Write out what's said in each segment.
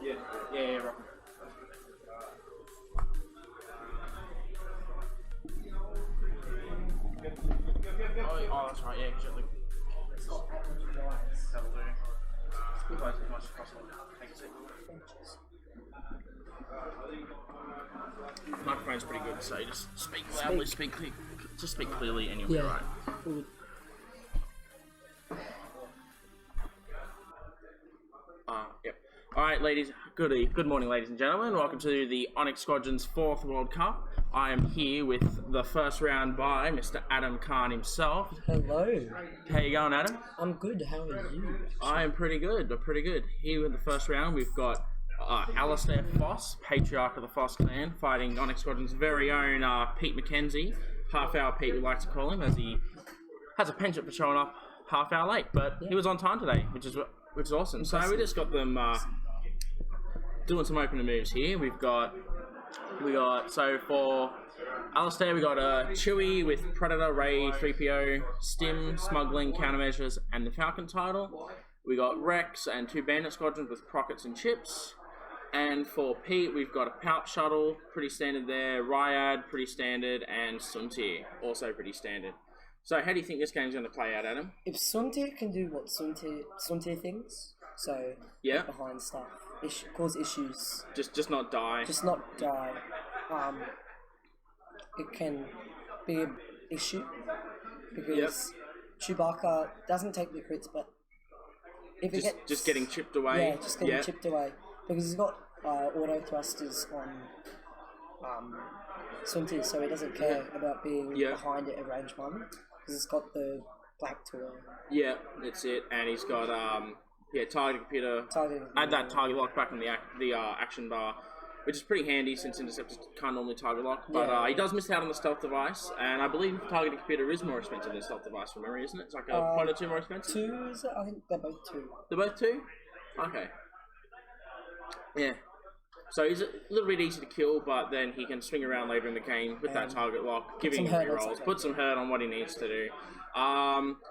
Yeah. Yeah, right. Oh, that's right, yeah, because you're that'll do. Speak close as much as possible. Take a seat. Microphone's pretty good, so just speak loudly, just speak clearly, and you'll be right. Yep. Alright, good morning, ladies and gentlemen. Welcome to the Onyx Squadron's 4th World Cup. I am here with the first round by Mr. Adam Khan himself. Hello. How you going, Adam? I'm good. How are you? I am pretty good. Here in the first round, we've got Alistair Foss, patriarch of the Foss clan, fighting Onyx Squadron's very own Pete Mckenzie. Half-hour Pete, we like to call him, as he has a penchant for showing up half-hour late, but he was on time today, which is awesome. So we just got them doing some opening moves here. We got so for Alistair, we got Chewie with Predator, Ray, 3PO, Stim, Smuggling, Countermeasures, and the Falcon title. We got Rex and 2 Bandit Squadrons with Crockets and Chips. And for Pete, we've got a Palp Shuttle, pretty standard there, Ryad, pretty standard, and Suntir, also pretty standard. So how do you think this game's going to play out, Adam? If Suntir can do what Suntir things, so get behind stuff, cause issues. Just not die. Just not die. It can be an issue because Chewbacca doesn't take the crits, but if it gets just getting chipped away. Yeah, just getting chipped away because he's got auto thrusters on Suntir, so he doesn't care about being behind it at range 1 because it's got the black tool. Yeah, that's it, and he's got target computer. Add that target lock back in the action bar, which is pretty handy since interceptors can't normally target lock. But he does miss out on the stealth device, and I believe targeting computer is more expensive than stealth device from memory, isn't it? It's like a point or two more expensive. 2 is it? I think they're both 2. They're both 2? Okay. Yeah. So he's a little bit easy to kill, but then he can swing around later in the game with that target lock, giving him rerolls, put some hurt on what he needs to do.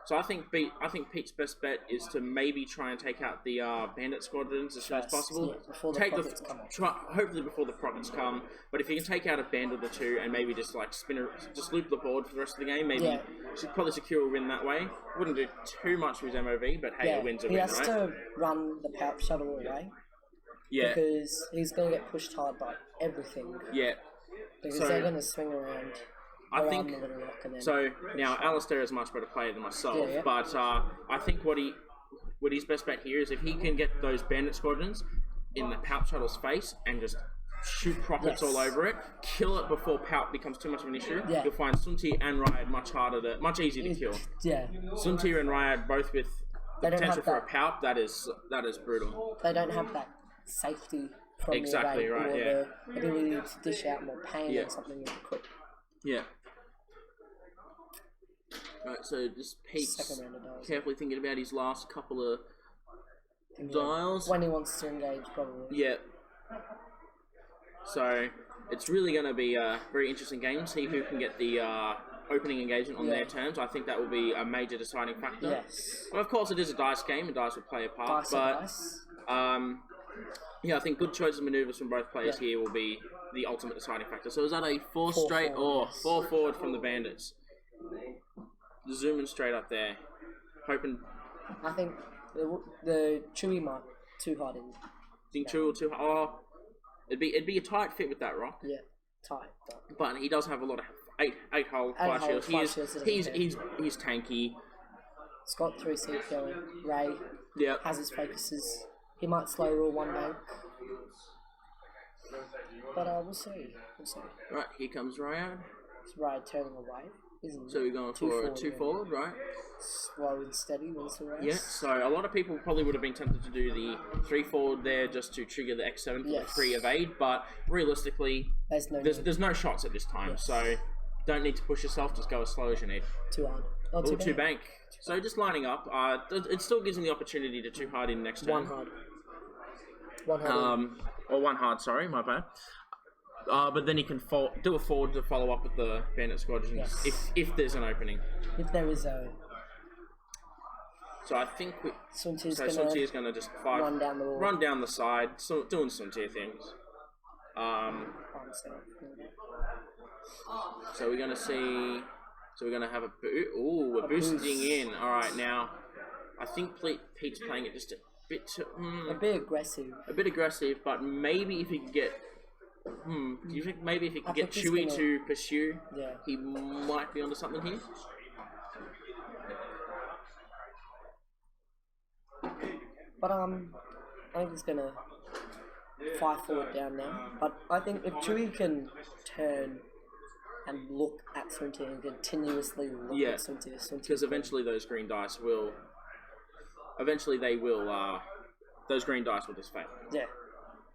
So I think Pete's best bet is to maybe try and take out the Bandit Squadrons as soon as possible. Hopefully before the Prockets come. But if he can take out a Bandit or 2 and maybe just like just loop the board for the rest of the game, maybe should probably secure a win that way. Wouldn't do too much for his MOV, but hey, a win's a win, right? He has to run the Palp Shuttle away. Yeah. Because he's going to get pushed hard by everything. Yeah. Because they're going to swing around. I think so. Now, Alistair is a much better player than myself, but I think what his best bet here is if he can get those Bandit Squadrons in the Palp Shuttle's face and just shoot Prockets all over it, kill it before Palp becomes too much of an issue. You'll find Suntir and Ryad much easier to kill. Yeah. Suntir and Ryad both with the potential for a Palp. That is brutal. They don't have that safety from exactly the right. The ability to dish out more pain or something quick. Yeah. Right, so just Pete's carefully thinking about his last couple of dials. When he wants to engage, probably. Yeah. So it's really going to be a very interesting game. See who can get the opening engagement on their terms. I think that will be a major deciding factor. Yes. Well, of course, it is a dice game, and dice will play a part. I think good choices of maneuvers from both players here will be the ultimate deciding factor. So is that a 4 straight or 4 forward from the Bandits? Zooming straight up there, hoping. I think the Chewie might too hard in. Think Chewie will too hard? Oh, it'd be a tight fit with that rock. Yeah, tight. But he does have a lot of 8 hull fire shields. He's tanky. He's got 3 seats going. Ray has his focuses. He might slow roll 1 bank. But we'll see. Right, here comes Ryad. It's Ryad turning away, isn't it? So we're going for a 2 forward, right? Slow and steady wins the race. Yeah, so a lot of people probably would have been tempted to do the 3 forward there just to trigger the X7 for the free evade, but realistically, there's no shots at this time, so don't need to push yourself, just go as slow as you need. 2 hard. Or 2 bank. So just lining up, it still gives him the opportunity to 2 hard in next turn. 1 hard. 1 hard. Or 1 hard, sorry, my bad. But then he can do a forward to follow up with the Bandit Squadrons if there's an opening. If there is a... So I think Suntier's going to just run down the side, doing Suntier things. So we're going to see... So we're going to have we're boosting in. All right, now I think Pete's playing it just a bit too... a bit aggressive. A bit aggressive, but maybe if he could get... do you think maybe if he could get Chewie to pursue, he might be onto something here? But I think he's gonna fly forward down now. But I think if Chewie can turn and look at Suntier and continuously look at Suntier, because eventually those green dice will. Eventually they will. Those green dice will just fail. Yeah.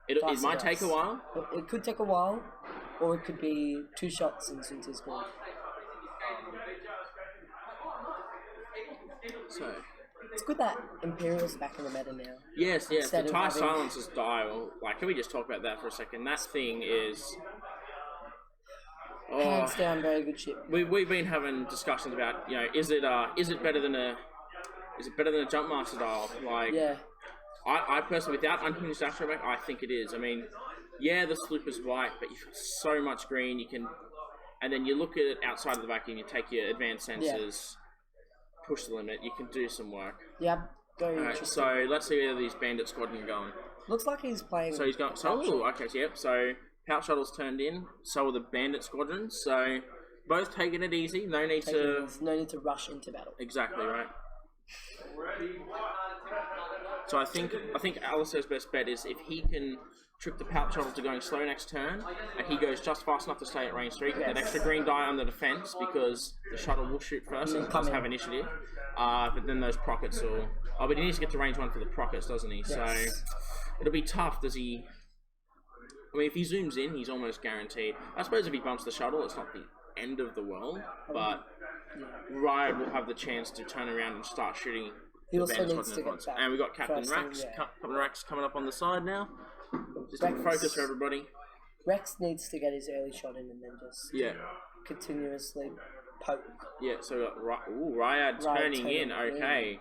It might take a while. It could take a while, or it could be 2 shots and Suntier's gone. So. It's good that Imperial's back in the meta now. Yes. The TIE Silencer's dial. Like, can we just talk about that for a second? That thing is... hands down, very good ship. We've been having discussions about, is it better than a Jumpmaster dial? Like, I personally, without unhinged astromech, I think it is. I mean, the sloop is white, but you've got so much green. You can, and then you look at it outside of the vacuum. You take your advanced sensors. Push the limit, you can do some work. Yeah, very interesting. So let's see where these Bandit Squadron are going. Looks like he's playing. So he's going. So Pouch Shuttle's turned in. So are the Bandit Squadrons. So both taking it easy. No need to rush into battle. Exactly right. So I think Alistair's best bet is if he can trick the Pouch Shuttle to going slow next turn, and he goes just fast enough to stay at range 3, get that extra green die on the defense, because the shuttle will shoot first and does have initiative. But then those prockets will... but he needs to get to range 1 for the prockets, doesn't he? Yes. So it'll be tough. Does he... I mean, if he zooms in, he's almost guaranteed. I suppose if he bumps the shuttle, it's not the end of the world, but Riot will have the chance to turn around and start shooting. He also needs to get back. And we've got Captain Rax. Captain Rax coming up on the side now. Just focus for everybody. Rex needs to get his early shot in and then just continuously poke. Yeah, so we got Ryad turning in. Okay.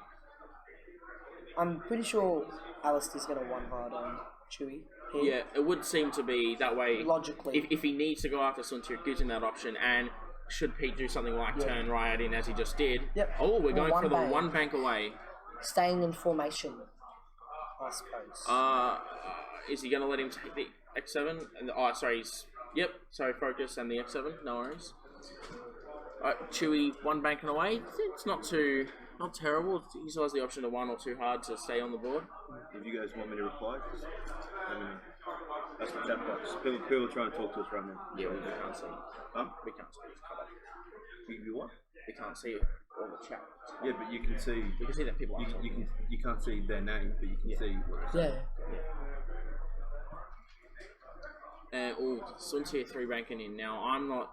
I'm pretty sure Alistair's going to one hard on Chewie. Yeah, it would seem to be that way. Logically. If he needs to go after Suntier, it gives him that option. And should Pete do something like turn Ryad in as he just did? Yep. Oh, we're going for the one bank away. Staying in formation, I suppose. Is he going to let him take the X7? And so focus and the X7, no worries. Chewie one banking away. It's not terrible. He still has the option to 1 or 2 hard to stay on the board. If you guys want me to reply, that's the chat box. People are trying to talk to us right now. Yeah, we can't see. We can't see. It's cut off. You what? We can't see all the chat. Yeah, but you can see. You can see that people are talking. You can't see their name, but you can see what they're saying. Suntier 3 ranking in. Now, I'm not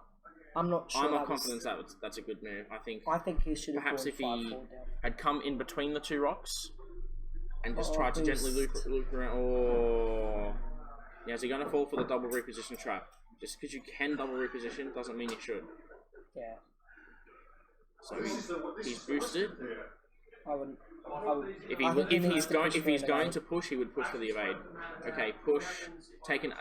sure. I'm not confident that's a good move. I think he should have perhaps if he had come in between the 2 rocks and just tried to gently loop around. Is he going to fall for the double reposition trap? Just because you can double reposition doesn't mean you should. Yeah. So he's boosted. I would. If he's going to push, he would push for the evade. Okay, push. Take a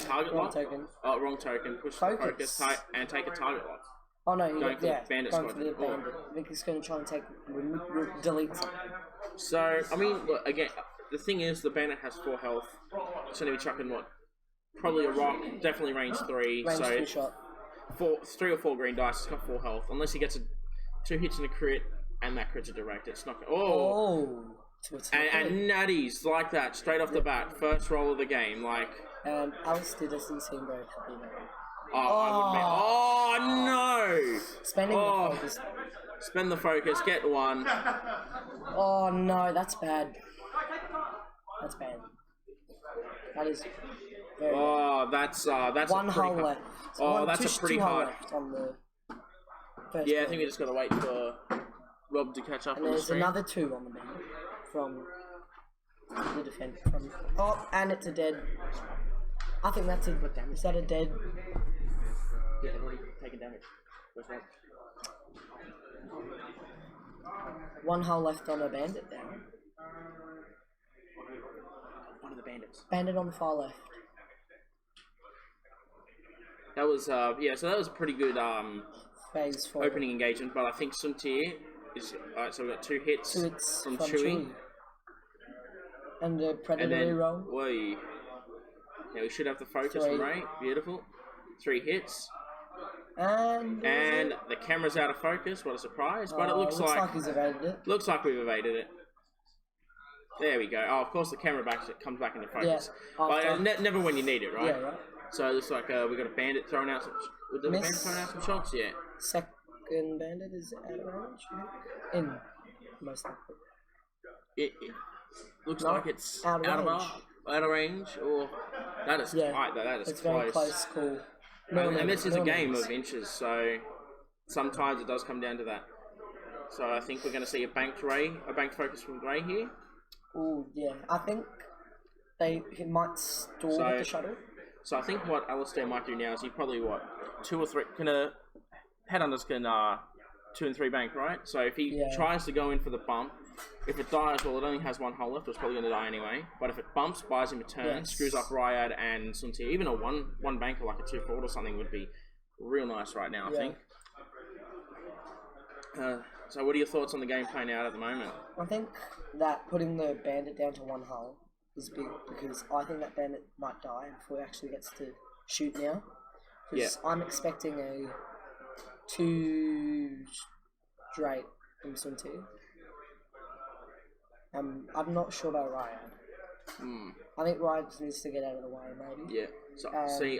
target lock. Token. Oh, wrong token. Push for focus and take a target lock. Oh no, going for the Bandit Squadron. I think he's going to try and delete something. So I mean, look, again, the thing is, the Bandit has 4 health. It's going to be chucking probably a rock, definitely range 3. Range so 3 shot. 3 or 4 green dice. It's got 4 health. Unless he gets 2 hits and a crit. And that crit's a direct. It's not. And natties like that straight off the bat. First roll of the game. Like. Alistair doesn't seem very happy now. I would be. No! Spending the focus. Spend the focus. Get 1. Oh no, that's bad. That's bad. That is. Very bad. That's 1 hull left. That's a pretty hard. Left on the first I think we just gotta wait for Rob to catch up. And there's another 2 on the bench from the defense. And it's a dead. I think that's a. Is that a dead? Yeah, they've already taken damage. Where's that? One hull left on a bandit now. One of the bandits. Bandit on the far left. That was yeah. So that was a pretty good Phase 4. opening engagement, but I think Suntir is alright. So we got 2 hits from Chewie. And the Predator And then, reroll. whoa. Yeah, we should have the focus on Ray. Beautiful. 3 hits. And the camera's out of focus. What a surprise! But it looks like he's evaded it. Looks like we've evaded it. There we go. Oh, of course the camera comes back into focus. Yeah. But never when you need it, right? Yeah, right. So it looks like we got a bandit throwing out some. Did the bandit throwing out some shots? Yeah. Second bandit is out of range. In most likely. It looks like it's out of range, or that is tight. That is it's close. Very close call. And this is a game of inches, so sometimes it does come down to that. So I think we're going to see a banked focus from Ray here. Oh yeah, I think he might stall with the shuttle. So I think what Alistair might do now is he probably 2 or 3 Headhunters can 2 and 3 bank, right? So if he tries to go in for the bump, if it dies, well, it only has 1 hull left, it's probably going to die anyway. But if it bumps, buys him a turn, screws up Ryad and Suntir, even a one banker like a 2 forward or something would be real nice right now, I think. So what are your thoughts on the game playing out at the moment? I think that putting the bandit down to 1 hull is big because I think that bandit might die before he actually gets to shoot now. Because I'm expecting a 2 straight from Suntir. I'm not sure about Ryan. I think Ryan just needs to get out of the way, maybe. Yeah. So see,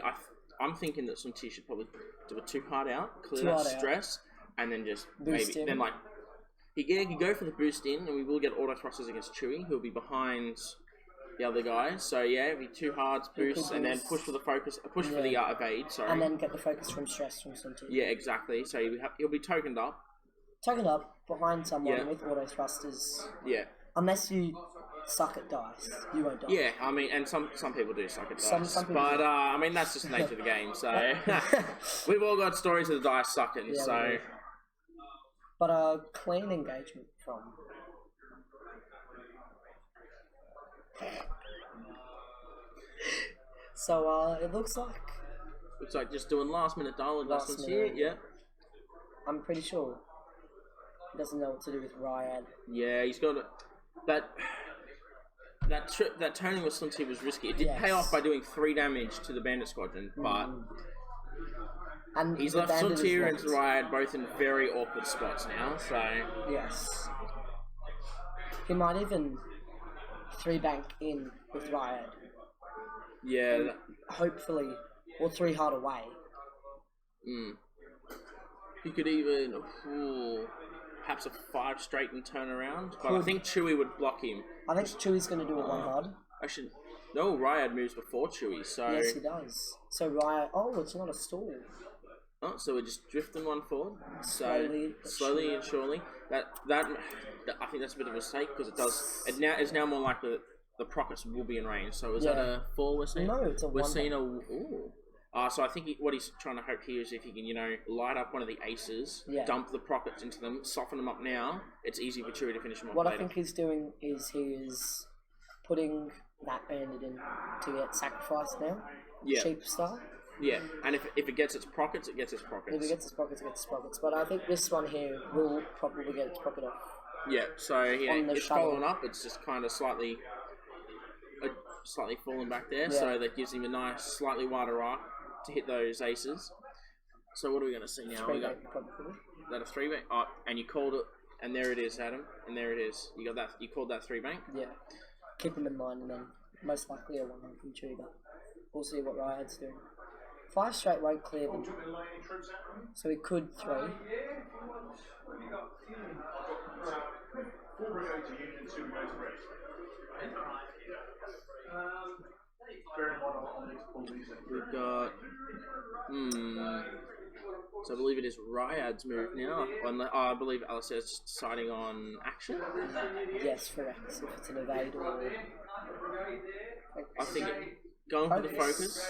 I'm thinking that Suntir should probably do a 2 hard out, clear that stress, and then just boost him. Then he can go for the boost in, and we will get auto thrusters against Chewie, who'll be behind the other guys. So yeah, it'll be 2 hards, boost, and then push for the focus, push for the evade. Sorry. And then get the focus from stress from Suntir. Yeah, exactly. So he'll be tokened up. Tokened up behind someone with auto thrusters. Yeah. Unless you suck at dice, you won't die. Yeah, I mean, and some people do suck at dice. Some but I mean, that's just the nature of the game. So we've all got stories of the dice sucking. Yeah, so. But a clean engagement from. So it looks like just doing last minute dial adjustments here. Yeah. I'm pretty sure he doesn't know what to do with Ryad. Yeah, he's got that turning with Suntir was risky. It did pay off by doing 3 damage to the Bandit Squadron, but and he's left Suntir and Ryad both in very awkward spots now. So yes, he might even 3 bank in with Ryad. Yeah, hopefully, or 3 hard away. He could even perhaps a 5 straight and turn around, but I think Chewie would block him. I think Chewie's going to do it 1 hard. Actually, no, Ryad moves before Chewie, so... Yes, he does. So Ryad... Oh, it's not a stall. Oh, so we're just drifting 1 forward. So slowly and surely. That I think that's a bit of a mistake, because it's now more likely that the Prockets will be in range. So is that a 4 we're seeing? No, it's a 1. We're seeing a... Ooh. So I think what he's trying to hope here is if he can, light up one of the aces, dump the Prockets into them, soften them up now, it's easy for Chewie to finish them off later. I think he's doing is he is putting that bandit in to get sacrificed now. Yeah. Cheap style. Yeah, and if it gets its Prockets, it gets its Prockets. If it gets its Prockets, it gets its Prockets. But I think this one here will probably get its Procket off. Yeah, so it's following up, it's just kind of slightly falling back there, so that gives him a nice, slightly wider arc to hit those aces. So what are we going to see now? We got that a 3 bank. Oh, and you called it, and there it is, Adam. And there it is. You got that. You called that 3 bank. Yeah. Keep them in mind, and then most likely a 1 from Chewie. But we'll see what Ryad's doing. 5 straight won't clear them, so he could 3. We've got so I believe it is Ryad's move now. I believe Alistair's just deciding on action. Yes, correct. If it's an evade or... I think going for the focus.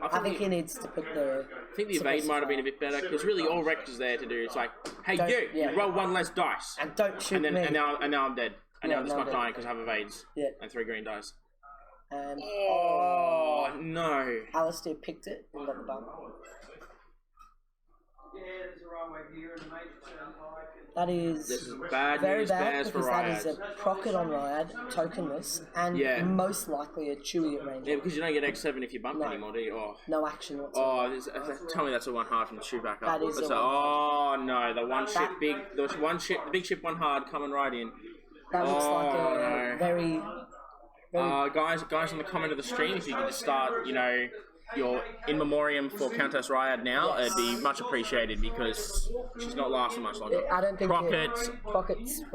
I think he needs to put the... I think the evade might have been a bit better, because really all Rex is there to do is like, hey, you roll one less dice. And don't shoot me. And now I'm dead. And now I'm just not dying because I have evades. Yeah. And 3 green dice. And... Oh, no. Alistair picked it and got the bump. That is bad very news bad bears because for that Ryad. is a Procket on Ryad, tokenless, and most likely a Chewy at range. Yeah, because you don't get X7 if you bump anymore, do you? Oh. No action whatsoever. Tell me that's a 1 hard from the shoe back up. That is the big ship 1 hard coming right in. That looks like a very... Guys on the comment of the stream, if you could just start, your in memoriam for Countess Ryad now, it'd be much appreciated because she's not lasting much longer. I don't think Prockets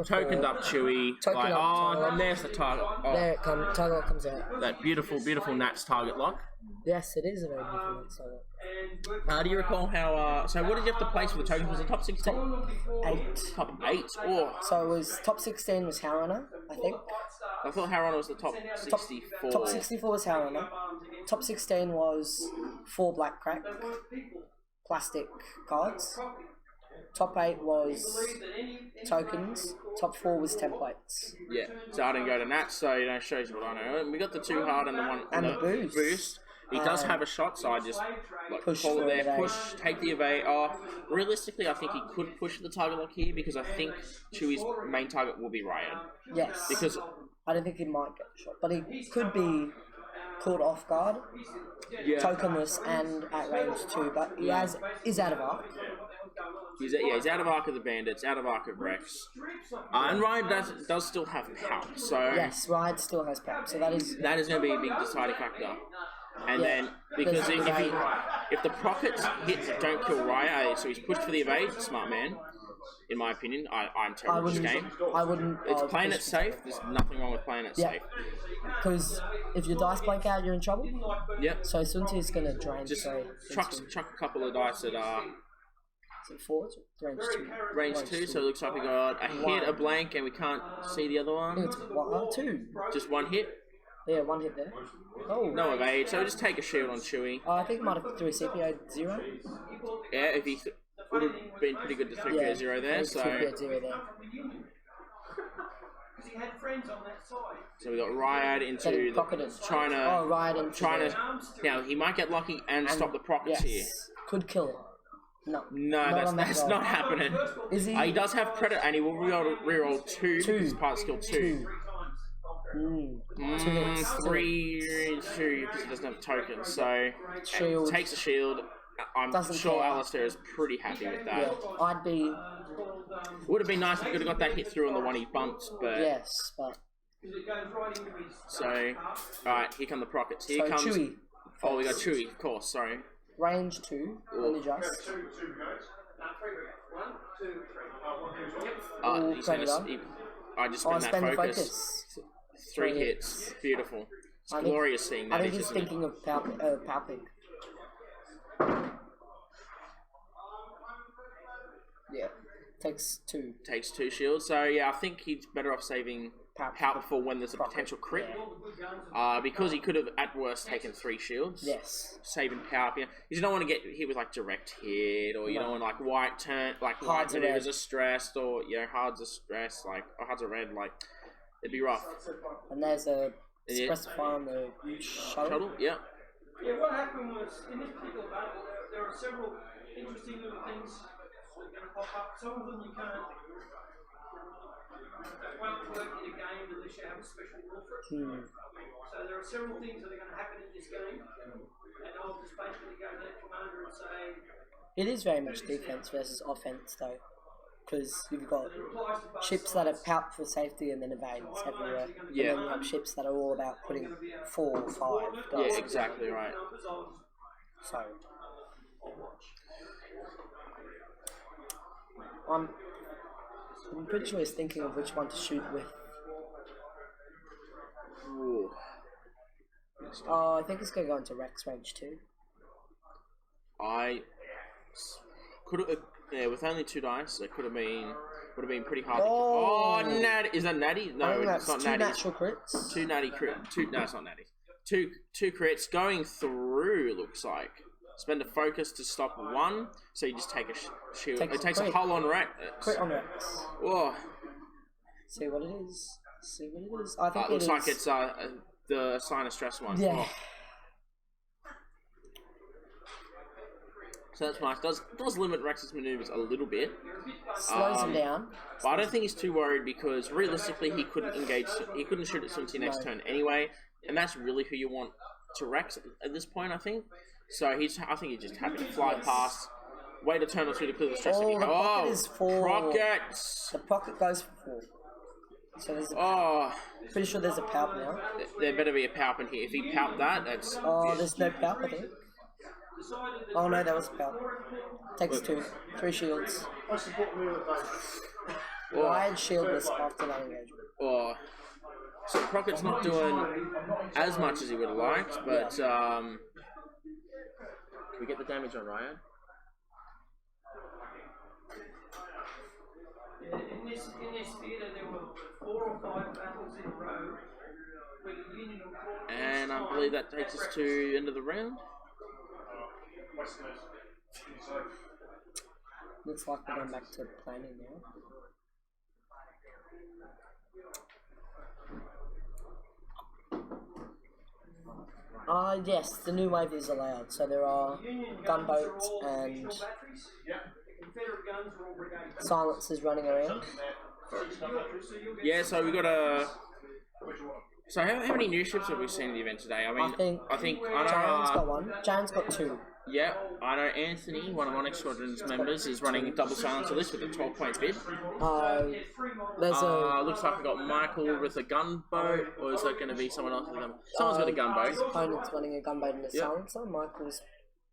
tokened up Chewy. And there's the target. Oh, there it comes. Target lock comes out. That beautiful Nats target lock. Yes, it is a very beautiful Nats target lock. Do you recall how? So what did you have to place for the tokens? Was it top 16? 8. Top 8. Oh. So it was top 16 was Harunner, I think. I thought Harunner was the top 64. Top 64 was Harunner. Top 16 was 4 Black Crack plastic cards. Top 8 was tokens. Top 4 was templates. Yeah, so I didn't go to Nats, so shows you what I know. We got the 2 hard and the 1 and the boost. He does have a shot, so I just push call it there, push, take the evade. Realistically, I think he could push the target lock here because I think Chewy's main target will be Ryad. Yes. Because I don't think he might get shot, but he could be caught off guard, tokenless, and at range 2. But he is out of arc. He's out of arc of the bandits, out of arc of Rex, and Ryad does still have power. So yes, Ryad still has power. So that is going to be a big deciding factor. And then, because if the Prockets don't kill Ryad, so he's pushed for the evade, smart man, in my opinion. I'm terrible at this game. I wouldn't... It's playing it safe. There's nothing wrong with playing it safe. Because if your dice blank out, you're in trouble. Yep. So Sunti is going to drain. Just chuck a couple of dice at... Is it 4? Range 2. Range 2, so it looks like we got a hit, a blank, and we can't see the other one. I think it's 2. Just 1 hit? Yeah, 1 hit there. Oh. No evade, so just take a shield on Chewy. I think he might have threw a CPO 0. Yeah, if he would have been pretty good to 3 0 there. So 0 there. So we got Ryad into trying to. Now he might get lucky and stop the Prockets here. Could kill him. No, that's not happening. Is he? He does have Predator, and he will reroll 2. His part skill 2. 2 3 2 because he doesn't have tokens. So takes a shield. I'm sure Alistair is pretty happy with that. Yeah, I'd be. Would have been nice if he could have got that hit through on the one he bumped, but yes, but. So, alright, here come the Prockets. Here comes. Chewy. Oh, we got Chewy, of course. Sorry. Range 2, only just. I just spent that focus. 3 hits. Beautiful. It's glorious seeing that. I think he's thinking of Palping. Yeah. Takes 2. Takes 2 shields. So, yeah, I think he's better off saving Palp for when there's a potential crit. Because he could have, at worst, taken 3 shields. Yes. Saving Palp. You don't want to get hit with, direct hit, or you don't want, white turn, white maneuvers are stressed, or, hards are stressed, or hards are red, it'd be rough. And there's a suppressor fire on the shuttle. Yeah. Yeah, what happened was, in this particular battle, there are several interesting little things that are going to pop up. Some of them you can't, won't work in a game unless you have a special rule for it. So there are several things that are going to happen in this game, and I'll just basically go to that commander and say... It is very much defense versus offense, though. Because you've got ships that are pout for safety and then evades everywhere. Yeah. And then you have ships that are all about putting 4 or 5 dice. Yeah, exactly right. So, I'm pretty sure he's thinking of which one to shoot with. Ooh. I think he's going to go into Rex range 2. I could have... Yeah, with only 2 dice, it would have been pretty hard. Oh, Natty! Is that Natty? No, it's not 2 Natty. Natural crits. 2 Natty crit. No, it's not Natty. two crits going through. Looks like spend a focus to stop one, so you just take a shield. It takes a hull on Rex. Crit on Rex. Oh, See what it is. I think it looks like it's the sign of stress one. Yeah. Oh. So that's nice. Does limit Rex's maneuvers a little bit. Slows him down. But I don't think he's too worried because realistically he couldn't engage. He couldn't shoot at Sunti next turn anyway, and that's really who you want to Rex at this point. I think. So I think he's just happy to fly past. Wait a turn or two to clear the stress. The pocket is 4. Prockets. The pocket goes for 4. So there's pretty sure there's a palp now. There better be a palp in here. If he palped that, that's... Oh, there's no palp, I think. Oh no, that was a palp. Takes 2. 3 shields. Wide shieldless after that engagement. Oh. So Procket's not doing as much as he would have liked, but... Can we get the damage on Ryan? In this theatre, there were 4 or 5 battles in a row where the Union of Court... And I believe that takes us to end of the round. Looks like we're going back to planning now. Yes, the new wave is allowed. So there are gunboats and silencers running around. Yeah, so we got a... So how many new ships have we seen in the event today? I mean, I think Jan's got 1. Jan's got 2. Yeah, I know Anthony, one of Onyx Squadron's members, is running double silencer list with a 12 points bid. There's looks like we got Michael with a gunboat, or is that going to be someone else with a gunboat? Someone's got a gunboat. His opponent's running a gunboat and a silencer. I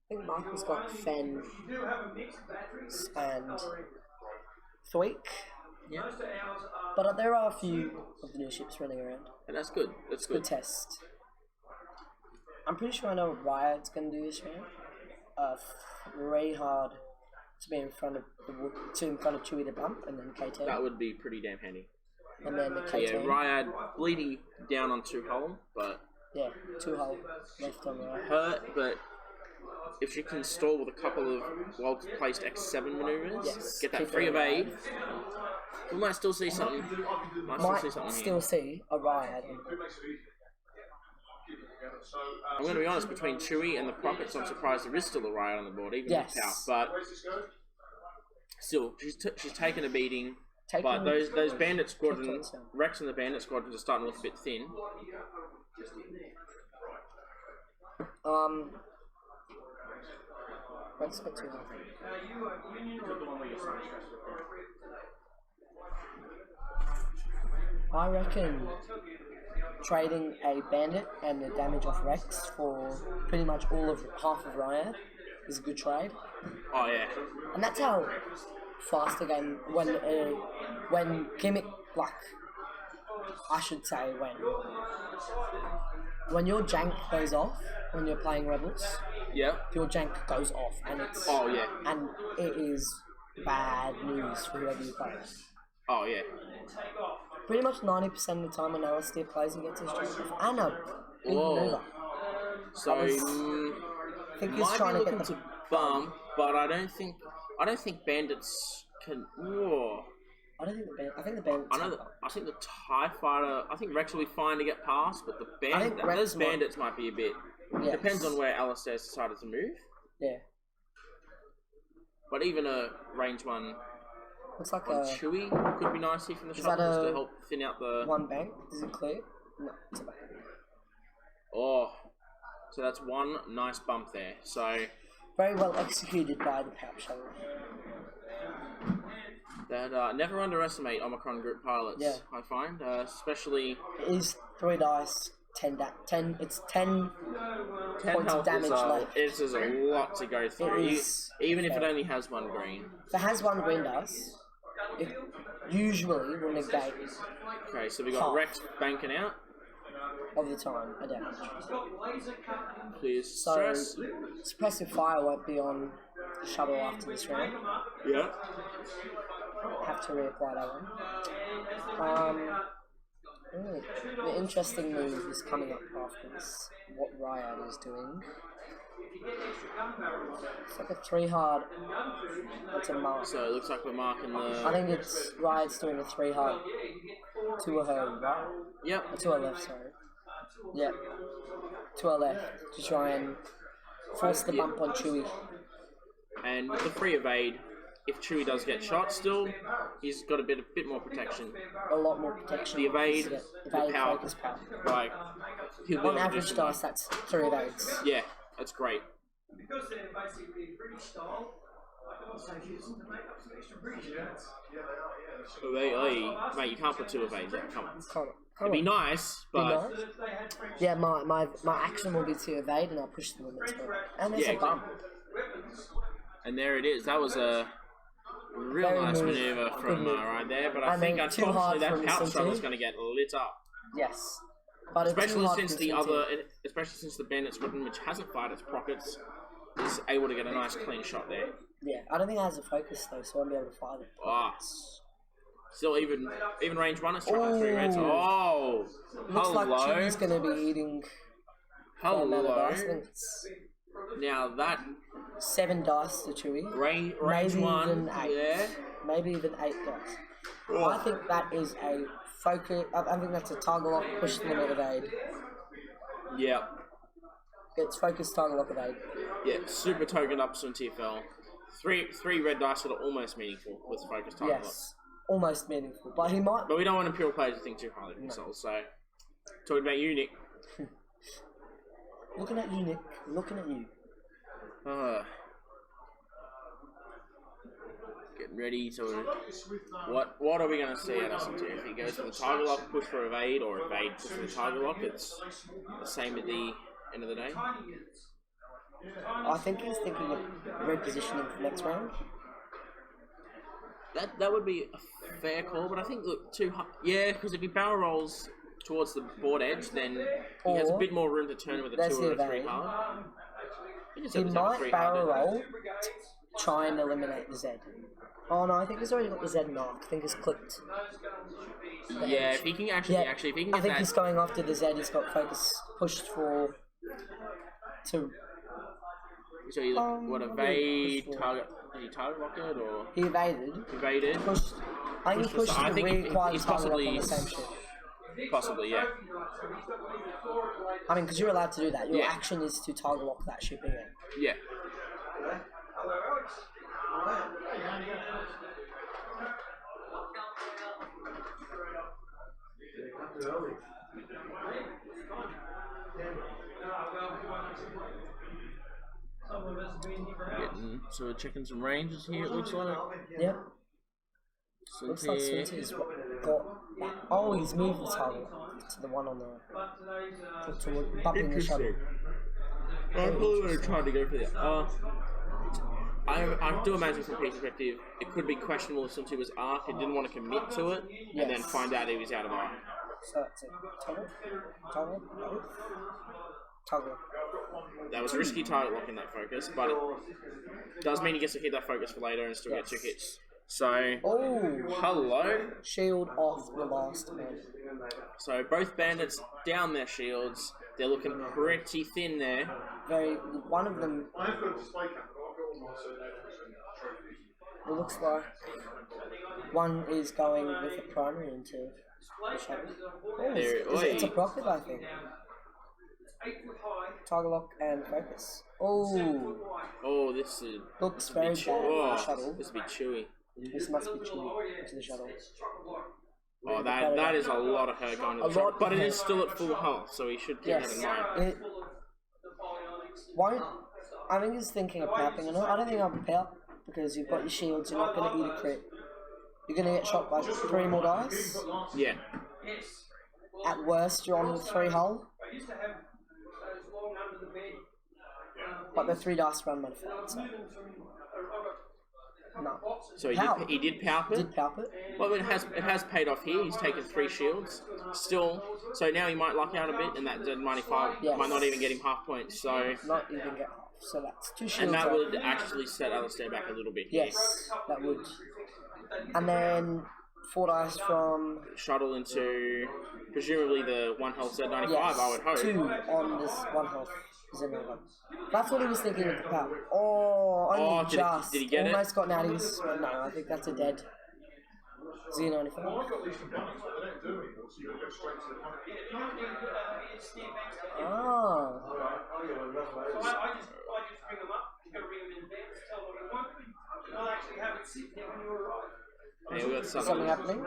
think Michael's got Fen and Thweek. Yeah. But there are a few of the new ships running around. And that's good. That's good test. I'm pretty sure I know what Riot's going to do this round. Very hard to be in front of Chewie the Bump and then KT. That would be pretty damn handy. And then the KT. Yeah, Ryad bleeding down on 2 hull, but... Yeah, 2 hull left on the right. Hurt, but if she can stall with a couple of well-placed X7 maneuvers, get that free evade, we might still see something. Might still see a Riot. I'm going to be honest, between Chewie and the Prockets, I'm surprised there is still a Riot on the board, even with Power. But still, she's taken a beating. But those Bandit Squadrons, Rex and the Bandit Squadrons are starting to look a bit thin. Rex got 2 hull. I reckon trading a Bandit and the damage off Rex for pretty much half of Riot is a good trade. Oh yeah. And that's how fast the game when gimmick, like I should say when your jank goes off when you're playing Rebels. Yeah. Your jank goes off and it's and it is bad news for whoever you play. Oh yeah. Pretty much 90% of the time when Alistair plays and gets his jank off. And a big maneuver. So I think he's trying to get the bump, but I don't think Bandits can. Whoa. I think the Bandits. I think the TIE Fighter. I think Rex will be fine to get past, but those Bandits might be a bit. Yes. Depends on where Alistair's decided to move. Yeah. But even a range one. Looks like Chewie could be nice here from the shop just to help thin out the. One bank. Does it clear? No, it's a bank. Oh, so that's one nice bump there. So. Very well executed by the Power Shuttle. That never underestimate Omicron group pilots. Yeah. I find, especially. It is 3 dice, 10. It's 10 points of damage left. It's a lot to go through. Even if it only has 1 green. If it has 1 green dice, it usually will negate. Okay, so we got Rex banking out. Of the time, a damage. Please. So, suppressive fire won't be on the shuttle after this round. Yeah. Have to reapply that one. The interesting move is coming up after this. What Ryad is doing. It's like a 3 hard. That's a mark. So it looks like we're marking the. I think it's Ryad's doing a 3 hard to her right. Yep. To her left, sorry. Yep. To her left to try and force the bump on Chewie. And with the free evade, if Chewie does get shot, still he's got a bit more protection. A lot more protection. The evade, the power, focus power. like he'll be On able to do average some- dice, that's 3 evades. Yeah, that's great. Because they're basically British style, I can also use them to make up some extra British events. Mate, you can't put 2 evades out. Come on. Come on. It'd be nice, but Be nice. Yeah, my action will be to evade and I'll push the limits. And there's Yeah, a bump. and there it is. That was a real Very nice move. maneuver Good from move. right there. But I And think then too hard unfortunately that from power struggle is Cincy. going to get lit up. Yes. But it's too Especially hard since from the Cincy. especially since the Bandit Squadron, which hasn't fired its prockets, is able to get a nice clean shot there. Yeah, I don't think it has a focus though, so I won't be able to fire it. Ah, still even range 1. Let's try 3 reds. Oh, Looks like hello, Chewie's going to be eating fair amount of dice. I hello. think it's Now that 7 dice to Chewie. range Maybe 1, even 8. yeah. Maybe even 8 dice. Oh. I think that is a focus. I think that's a target lock, push the limit evade. Yeah, It's focus, target lock, evade. yeah. Super token up some TFL. Three red dice that are almost meaningful with focus target lock. Yes. Almost meaningful. But he might. But we don't want Imperial players to think too highly of themselves. So, talking about you, Nick. Looking at you, Nick. Looking at you. Getting ready to. What are we going to see at us? If he goes for the target lock, push for evade, or evade, push for the target lock, it's the same at the end of the day. I think he's thinking of repositioning for next round. That would be a fair call, but I think look too high. Yeah, because if he barrel rolls towards the board edge, then he has a Or bit more room to turn with a there's 2 or a the 3 evade. hard. He might barrel roll, try and eliminate the Z. Oh no, I think he's already got the Z mark. I think it's clicked. Yeah, if he can actually, Yeah, if he can I get think that. he's going after the Z. He's got focus pushed for to. So you look, what what did he evade push for? target? Did he target lock it or He evaded. evaded? Pushed. I think he Pushed pushed I to think reacquire he's the target lock possibly on the same ship. possibly yeah. I mean, because you're allowed to do that. Your Yeah. action is to target lock that ship again. Yeah. So we're checking some ranges here. It looks like. Yep. So Looks like here- Cincy's got that. Oh, he's moved the target to the one on the to bumping the shuttle. I probably would have tried to go for the. I do imagine from Pete's perspective, it could be questionable if Sun Tzu was arc and didn't want to commit to it, and then Yes. find out he was out of arc. So that's it. Toggle? No? Toggle. That was a risky target lock in that focus, but it does mean he gets to hit that focus for later and still get 2 hits. So, Oh! hello. Shield off the last man. So both bandits down their shields. They're looking pretty thin there. One of them. It looks like one is going with the primary into the shuttle. Oh, it's a rocket, I think. Target lock and focus. Oh, Oh, this is looks be very bad chew- for the oh, shuttle. this would be chewy. This must be chewy into the shuttle. Oh, that is a lot of hurt going to A the shot, lot but of it hurt. is still at full health, so he should keep that in Yes. mind. It won't. I think he's thinking of papping it. I don't think I'll pap because you've got your shields. You're not going to eat a crit. You're going to get shot by 3 more dice. Yeah. At worst, you're on the 3 hull. But the 3 dice run modified. So. No. So Pow. he did palp it. Did palp it? Well, it has paid off here. He's taken 3 shields. Still, so now he might luck out a bit, and that Z95 Yes. might not even get him half points. So, Not even get half. So that's 2 shields. and that up. would actually set Alistair back a little bit here. Yes, that would. And then 4 dice from... Shuttle into presumably the 1 health Z95, Yes, I would hope. 2 on this 1 health Zenova. That's what he was thinking with the power. Oh, only just. Did he get almost got natties. But no, I think that's a dead Z95. Oh. So I just bring them up. You've got to bring them in advance, tell them what you want. I'll actually have it sit there when you arrive. Yeah, we got Something happening?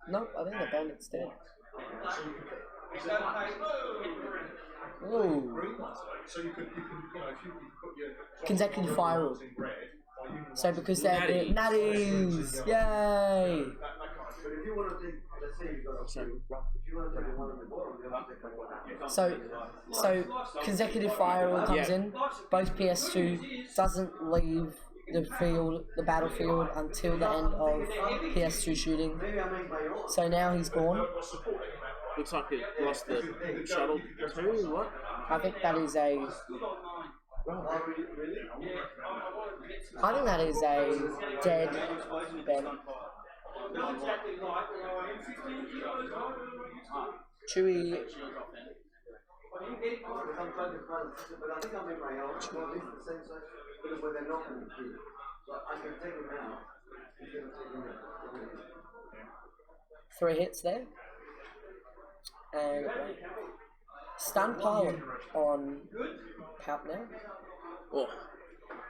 No, I think the bandit's dead. Ooh. Consecutive fire rule. So because they're the natties, yay! So consecutive fire rule comes in. Both PS2 doesn't leave the battlefield until the end of PS2 shooting. So now he's gone. Looks like he lost the shuttle too, what? I think that is a... I think that is a dead Ben. Chewie... Three hits there. And stun pilot on Pout now. Oh.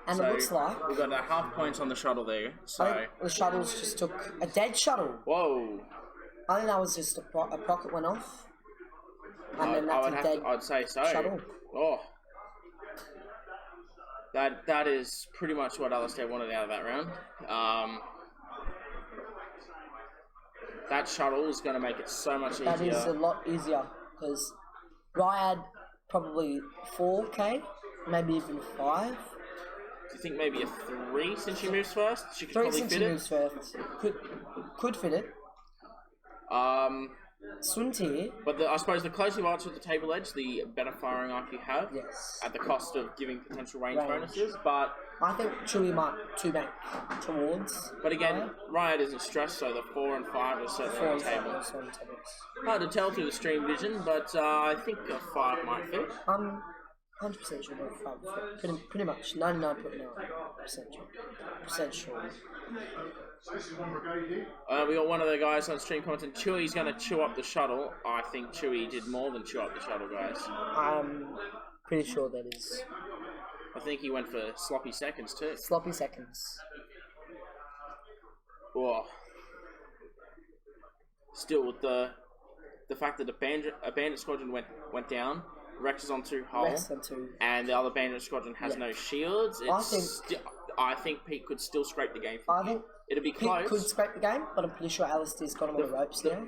And So, it looks like we've got a half points on the shuttle there. So I think the shuttles just took a dead shuttle. whoa. I think that was just a rocket went off. And then that's a dead I'd say so. shuttle. Oh. That is pretty much what Alistair wanted out of that round. That shuttle is going to make it so much easier. That is a lot easier because Ryad probably 4k, maybe even 5. Do you think maybe a 3 since she moves first? She could 3 probably since fit he it. moves first. Could fit it. Sunti, But I suppose the closer you are to the table edge, the better firing arc you have. yes. At the cost of giving potential range Range. bonuses. But I think Chewie might 2-bank towards. again, Riot isn't stressed, so the 4 and 5 are certainly on the table. Hard to tell through the stream vision, but I think a 5 might fit. I'm 100% sure about 5. Pretty much 99.9% sure. We got one of the guys on stream commenting, Chewie's going to chew up the shuttle. I think Chewie did more than chew up the shuttle, guys. I'm pretty sure that is. I think he went for sloppy seconds too. Sloppy seconds. Whoa. Still, with the fact that a bandit squadron went down, Rex is on 2 hull, Less than 2. and the other bandit squadron has no shields. I think Pete could still scrape the game. I think it'd be Pete close. could scrape the game, but I'm pretty sure Alistair's got him on the ropes now.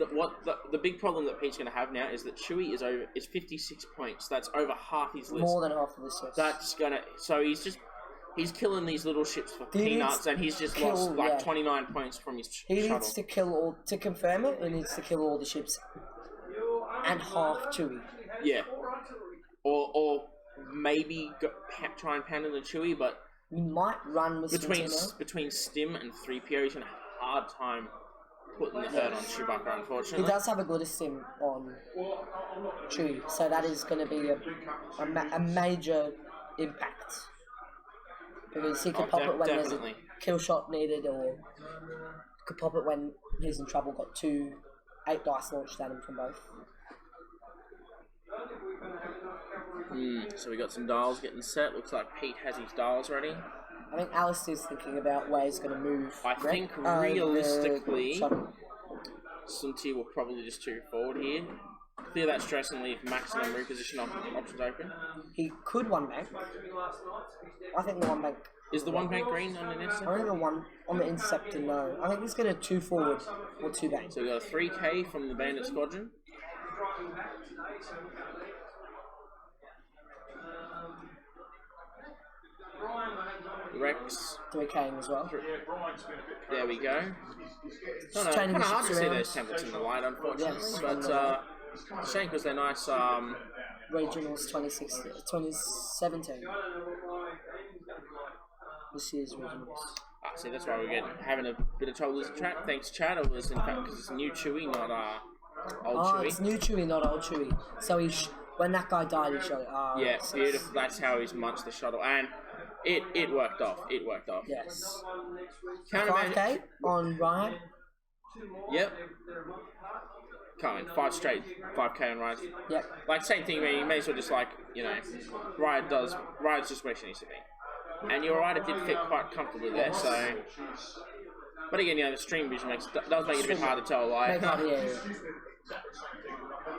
The big problem that Pete's going to have now is that Chewie is 56 points. That's over half his list. More than half of this list. That's so he's killing these little ships for peanuts, and he's just lost like 29 points from his shuttle. He needs to kill to confirm it. He needs to kill all the ships and half Chewie. Yeah, or maybe try and pound in the Chewie, but he might run with between Stim and 3PO, he's gonna have a hard time putting the hurt on Chewbacca, unfortunately. He does have a glitter stim on Chewie, so that is going to be a major impact. Because he could pop it when there's a kill shot needed, or could pop it when he's in trouble, got 2 8 dice launched at him from both. So we got some dials getting set. Looks like Pete has his dials ready. I think Alistair's thinking about where he's going to move. I think realistically, Sunti will probably just 2 forward here. Clear that stress and leave maximum reposition options open. He could 1-bank. I think the 1-bank. Is the 1-bank green on the interceptor? I think the one on the interceptor, no. I think he's going to 2 forward or 2-bank. So we got a 3k from the bandit squadron. Rex 3K as well. There we go. No, kind of hard to see those templates in the light, unfortunately. Yes, but shame because they're nice. Regionals 2017. This year's regionals. See, that's why we're having a bit of trouble losing track. Thanks, Chad. It was in fact because it's new Chewy, not old Chewy. It's new Chewy, not old Chewy. So when that guy died, he shot it. Yeah, beautiful. That's how he's munched the shuttle, and it worked off. It worked off. Yes. Counterman. 5K on Ryan. Yep. Can't win. 5 straight 5K on Ryan. Yep. Like same thing. You may as well just Riot's just where she needs to be. And you're right, it did fit quite comfortably there, so... But again, the stream vision does make it a bit hard to tell, like...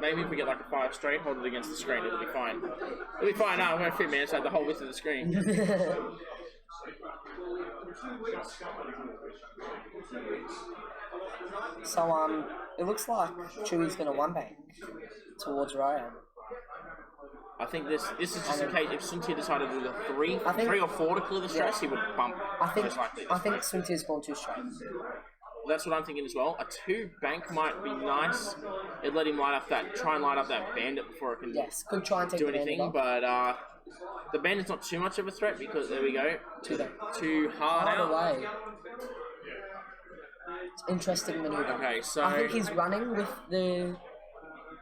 Maybe if we get like a 5 straight, hold it against the screen, it'll be fine. It'll be fine, no, it won't fit, man, it's like the whole width of the screen. So, it looks like Chewy's going to one-bank towards Ryan. I think this is just in case if Sunti decided to do the 3 or 4 to clear the stress, he would bump. I think Sunti's gone too straight. That's what I'm thinking as well. A 2 bank might be nice. It'd let him try and light up that bandit before it can could try and take do anything. But the bandit's not too much of a threat because there we go. Too hard out. Away. Interesting maneuver. Okay, so I think he's running with the.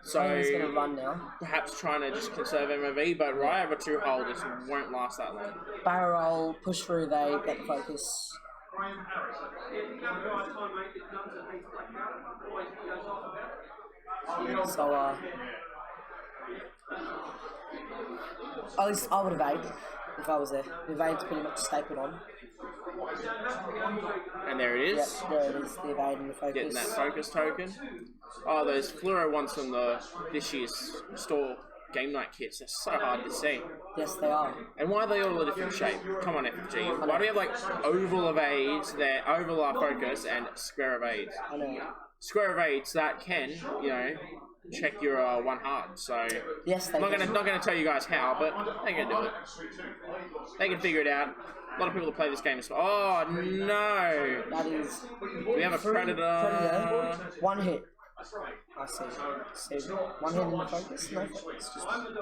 So he's going to run now. Perhaps trying to just conserve MOV, but right over 2 hole just won't last that long. Barrel roll, push through, they get the focus. So, at least I would evade if I was there. Evade's pretty much stapled on. And there it is. Yep, there it is, the evade and the focus. Getting that focus token. Oh, those fluoro ones from this year's store game night kits, they're so hard to see. Yes, they are. And why are they all a different shape? Come on, FFG. Why do we have like oval evades, there, oval focus, and square evades? I know. Square evades that can, check your 1 hard. So yes, I'm not gonna tell you guys how, but they can do it. They can figure it out. A lot of people that play this game as well. Oh no! That is. We have a predator. 1 hit. I see. 1 hit in the focus. No focus.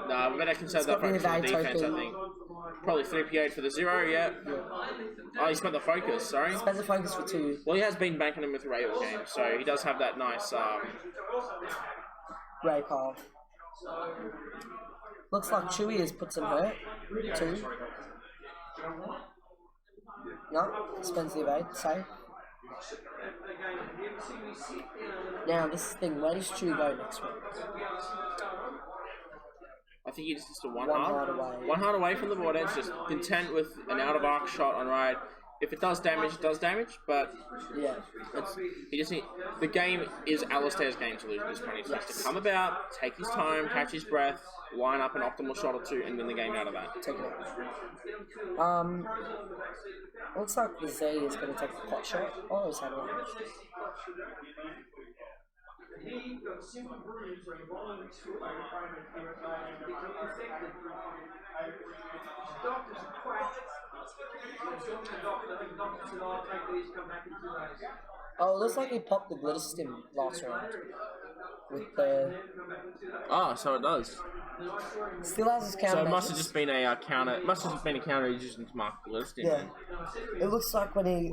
Nah, we better conserve that focus for the defense. I think. Probably 3PA for the 0. Yeah. Oh, he spent the focus. Sorry. Spent the focus for 2. Well, he has been banking him with Ray all game, so he does have that nice. Ray pile. Looks like Chewy has put some hurt. 2. No, spends the evade. Save. Now this is the thing. Where does Chewy go next round? I think he just needs to 1 hard hard away. 1 hard away from the board edge. Just content with an out of arc shot on Ride. If it does damage, it does damage. But yeah, the game is Alistair's game to lose at this point. He needs to come about, take his time, catch his breath, line up an optimal shot or 2, and win the game out of that. Take it out. Looks like the Z is going to take the pot shot. Oh, he's had one. Oh, it looks like he popped the glitter stim last round. With the... Oh, so it does. Still has his counter. So it must have just been a counter. It must have just been a counter he's using to mark the glitter stim. Yeah. It looks like when he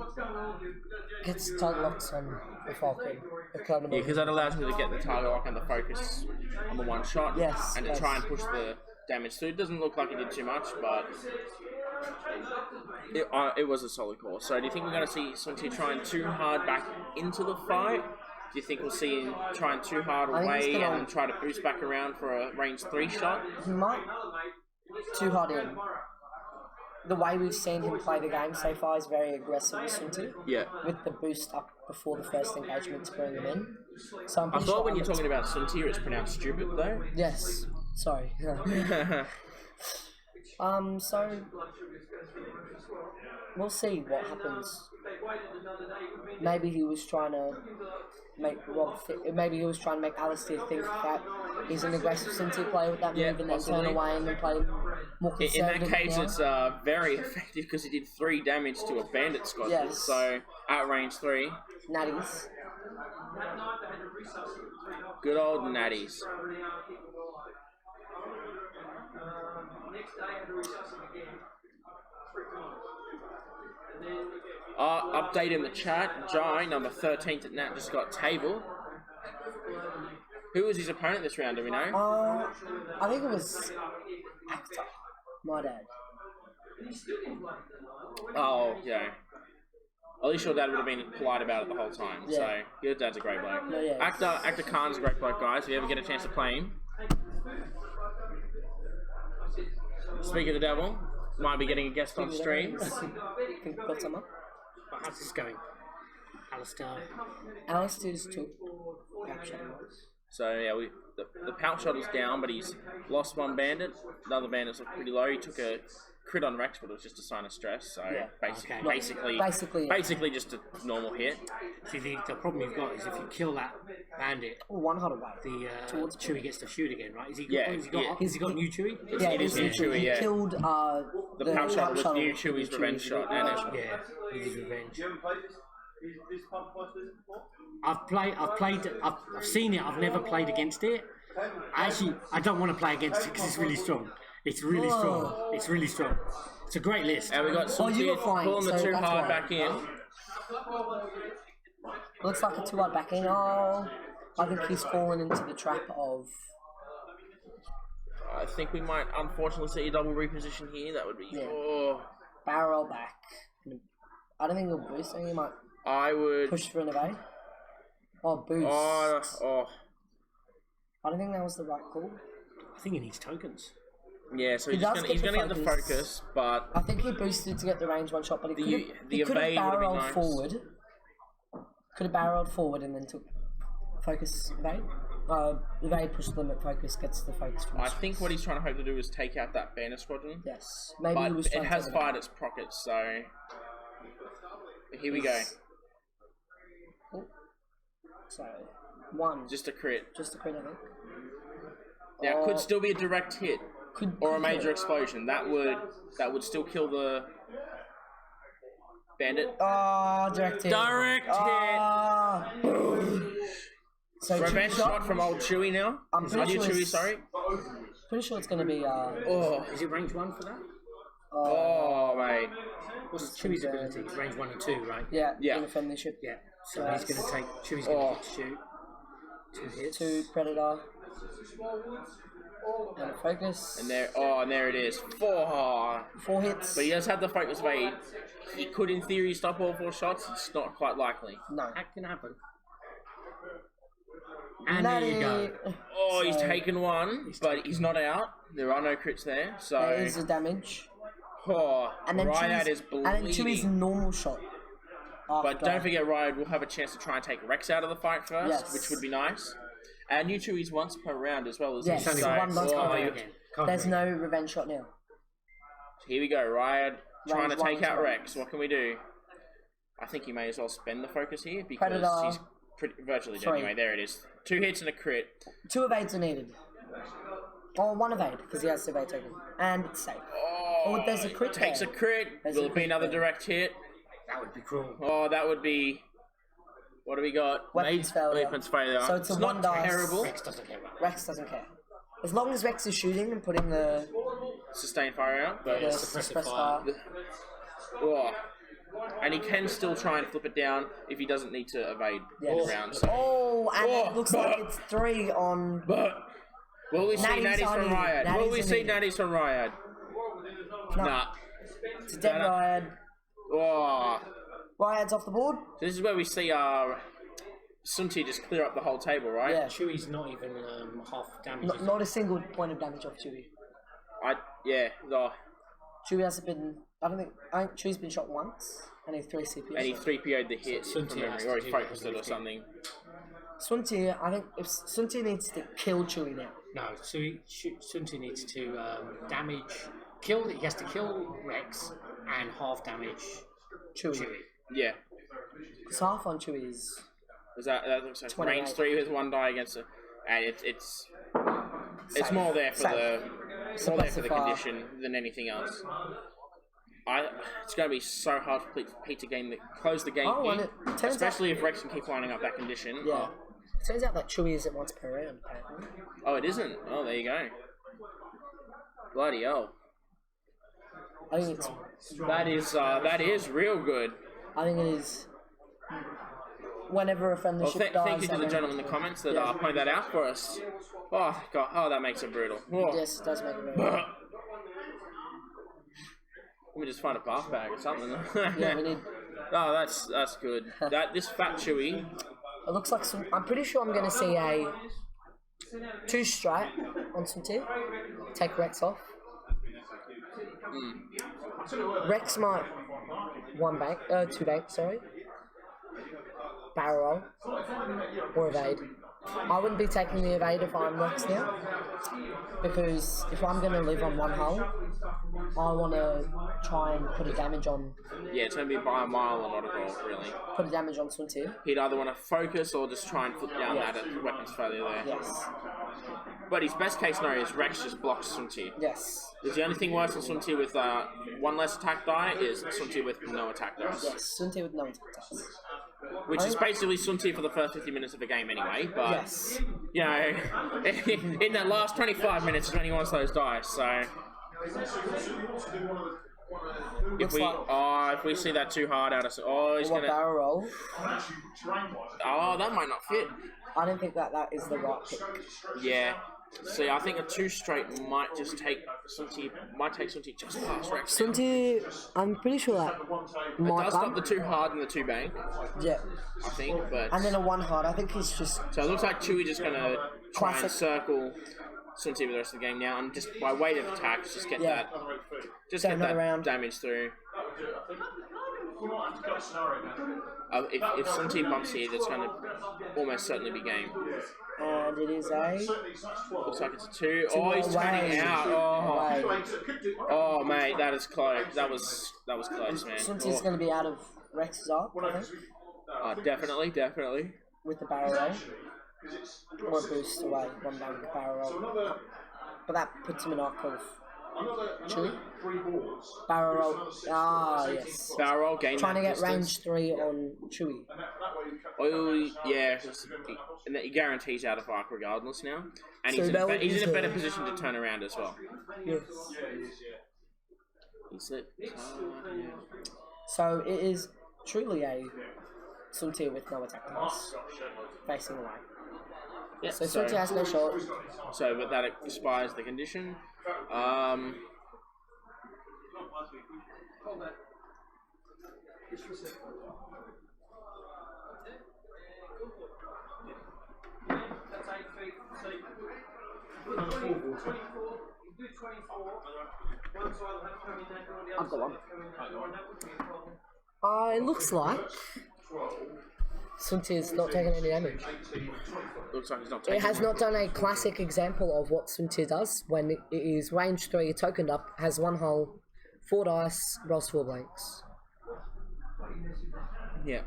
gets target locks on the Falcon. Yeah, because that allows me to get the target lock and the focus on the 1 shot. Yes. And to try and push the damage. So it doesn't look like he did too much, but it was a solid call. So do you think we're going to see Sunti trying too hard back into the fight? Do you think we'll see him trying too hard away and then try to boost back around for a range 3 shot? He might too hard in. The way we've seen him play the game so far is very aggressive with Sunti. Yeah. With the boost up before the first engagement to bring him in. So I thought when you're talking about Sunti, it's pronounced stupid though. Yes. Sorry. So we'll see what happens. Maybe he was trying to make maybe he was trying to make Alistair think that he's an aggressive Sunti player with that move and then turn away and then play more conservative. In that case, it's very effective because he did 3 damage to a bandit squad. Yes. So at range 3. Natties. Good old natties. Update in the chat. Jai, number 13th at Nat, just got table. Who was his opponent this round? Do we know? I think it was Actor. My dad. Oh, yeah. At least your dad would have been polite about it the whole time. Yeah. So your dad's a great bloke. Yeah. Actor Khan's a great bloke, guys. If you ever get a chance to play him. Speak of the devil, might be getting a guest on stream. Got someone? How's this going? Alistair's took. So yeah, the pouch shot is down, but he's lost one bandit. The other bandits look pretty low. He took a crit on Rex, but it was just a sign of stress. So Yeah. basically just a normal hit. See, the problem you've got is if you kill that bandit, One hot away. the Chewie gets to shoot again, right? Has he Yeah, got new Chewie? Yeah, It is new Chewie, He yeah. killed The pouch shot was new Chewie's revenge shot. And Yeah, with his revenge. You haven't played this pub twice before? I've seen it. I've never played against it. Actually, I don't want to play against it because it's really strong. It's really strong. It's really strong. It's a great list. we got Oh, you got flying, pulling the so too that's hard why. back in. Looks like a 2-1 back in. Oh, I think he's fallen into the trap of. I think we might unfortunately see a double reposition here. That would be. Yeah. Oh, Barrel back. I don't think he'll boost. I think he might I would. push for an evade. Oh, boost. Oh, I don't think that was the right call. I think he needs tokens. yeah. So He he's does gonna get the get the focus. focus, but I think he boosted to get the range one shot, but he could the have evade would have been barreled nice. forward. Could have barreled forward and then took focus evade. Evade push limit focus gets the focus from I think what he's trying to hope to do is take out that banner squadron. Yes, maybe But he was it trying has to fired its pockets, so here we go. So one, Just a crit. just a crit, I think. Now, it could still be a direct hit Could or a could major kill. explosion. That would still kill the bandit. Oh, direct hit. Direct hit. Ah. So Revenge Chewie shot from old Chewie now. I'm pretty sure Chewie, it's- sorry. Pretty sure it's going to be. Oh, Is it range 1 for that? oh, mate. What's Chewie's ability? It's range 1 and 2, right? Yeah, Yeah. in a friendly ship. Yeah. So he's going to take. Chewie's going to get to shoot. 2 hits. 2 predator. And a focus. And there it is. 4. 4 hits. But he does have the focus evade. He could, in theory, stop all 4 shots. It's not quite likely. No. That can happen. And there you go. Oh, he's So- taken one, but he's not out. There are no crits there, so. There is the damage. Oh, And then Riot Chewie's, is and then Chewie's bleeding. normal shot. But after. don't forget, Riot will have a chance to try and take Rex out of the fight first, Yes. which would be nice. And you Chewies once per round as well, isn't Yes, it? It's So, only one does oh, come you- again. Can't There's wait. no revenge shot now. Here we go, Riot trying to Range take one out as well. Rex. What can we do? I think you may as well spend the focus here because Predator. he's virtually dead 3. anyway. There it is. 2 hits and a crit. 2 evades are needed. Or 1 evade, because he has the evade token. And it's safe. Oh, there's a crit Takes there. a crit. There's Will a it be crit another there. direct hit? That would be cruel. Oh, that would be. What do we got? Weapons failure. Weapons failure. So it's a not 1 dice. terrible. Rex doesn't care about that. Rex doesn't care. As long as Rex is shooting and putting the Sustained fire out, but suppressive fire. oh. And he can still try and flip it down if he doesn't need to evade Yes. the round. So. Oh, and Oh, it looks like it's 3 on. But will we see Natties natties are from needed. Riot? Natties Will we are see needed. natties from Riot? No. Nah. It's a dead No, no. Riot. Oh. Riot's off the board. This is where we see Sunti just clear up the whole table, right? Yeah. Chewie's not even half damage. Not, not a single point of damage off Chewie. Yeah. Oh. Chewie hasn't been. I think Chewie's been shot once, and he's 3 CP. And he 3PO'd the hit So Sunti from has memory, or to he do focused it or everything. something. Sunti, I think if Sunti needs to kill Chewie now. No, Sunti needs to damage. Kill. He has to kill Rex and half damage Chewie. Chewie. Yeah. Because half on Chewie is. That looks like 28. range 3 with 1 die against it, and it's Safe. more there for Safe. the more there for the Suppressive condition than anything else. It's going to be so hard for Pete to close the game Oh, here, and it turns especially if Rex can keep lining up that condition. Yeah. It turns out that Chewie isn't once per round, apparently. Oh, it isn't. Oh, there you go. Bloody hell. I think it's. That is real good. I think it is. Whenever a friendly ship dies... Thank you to the gentleman in the comments that pointed that out for us. Oh, God. Oh, that makes it brutal. Oh. Yes, it does make it brutal. Let me just find a bath bag or something. Yeah, we need... Oh, that's good. This fat Chewie... It looks like some... I'm pretty sure I'm going to see a 2 strike on Sunti. Take Rex off. Rex might 1 bank, 2 bank, sorry. Barrel roll or evade. I wouldn't be taking the evade if I'm Rex now, because if I'm going to live on 1 hull, I want to try and put a damage on. Yeah, it's going to be by a mile and not a goal, really. Put a damage on Sunti. He'd either want to focus or just try and flip down that at weapons failure there. Yes. But his best case scenario is Rex just blocks Sunti. Yes. Because the only thing worse than Sunti with 1 less attack die is Sunti with no attack dice. Yes, Sunti with no attack dice. Which is basically Sunti for the first 50 minutes of the game anyway, but, yes. You know, in that last 25 minutes is when he wants those dice, so... If we see that too hard out of... Oh, he's gonna... barrel roll? Oh, that might not fit. I don't think that is the right pick. Yeah. See, I think a 2 straight might just take Sunti just past Rex. Sunti, I'm pretty sure that might does stop the 2 hard and the 2 bank. Yeah. I think, but... And then a 1 hard, I think he's just... So it looks like Chewie just going to try and circle Sunti for the rest of the game now, and just by weight of attacks, just get that damage through. If Sunti bumps here, that's going to almost certainly be game. And it is a... Looks like it's a 2. Oh, he's turning out. Oh, mate, that is close. That was close, man. Sunti's going to be out of Rex's arc, I think. Definitely. With the barrel roll. Or a boost away, 1 bank barrel roll. But that puts him in arc of... Chewie? Barrel roll. Ah, yes. Barrel roll, gain trying to get distance. range 3 on Chewie. Oh, yeah. And that he guarantees out of arc regardless now. And he's in a better position to turn around as well. Yes. So it is truly a Sunti with no attack dice. Facing away. Yeah, so Sunti has no shot. So, but that expires the condition. That's 8 feet. So put 24. Do 24. One side will have to come in that door, the other side will have to come in that door, and that would be a problem. It looks like Sunti is not taking any damage. Looks like he's not taking It has not done a classic example of what Sunti does when it is range 3, tokened up, has 1 hull, 4 dice, rolls 4 blanks. Yeah.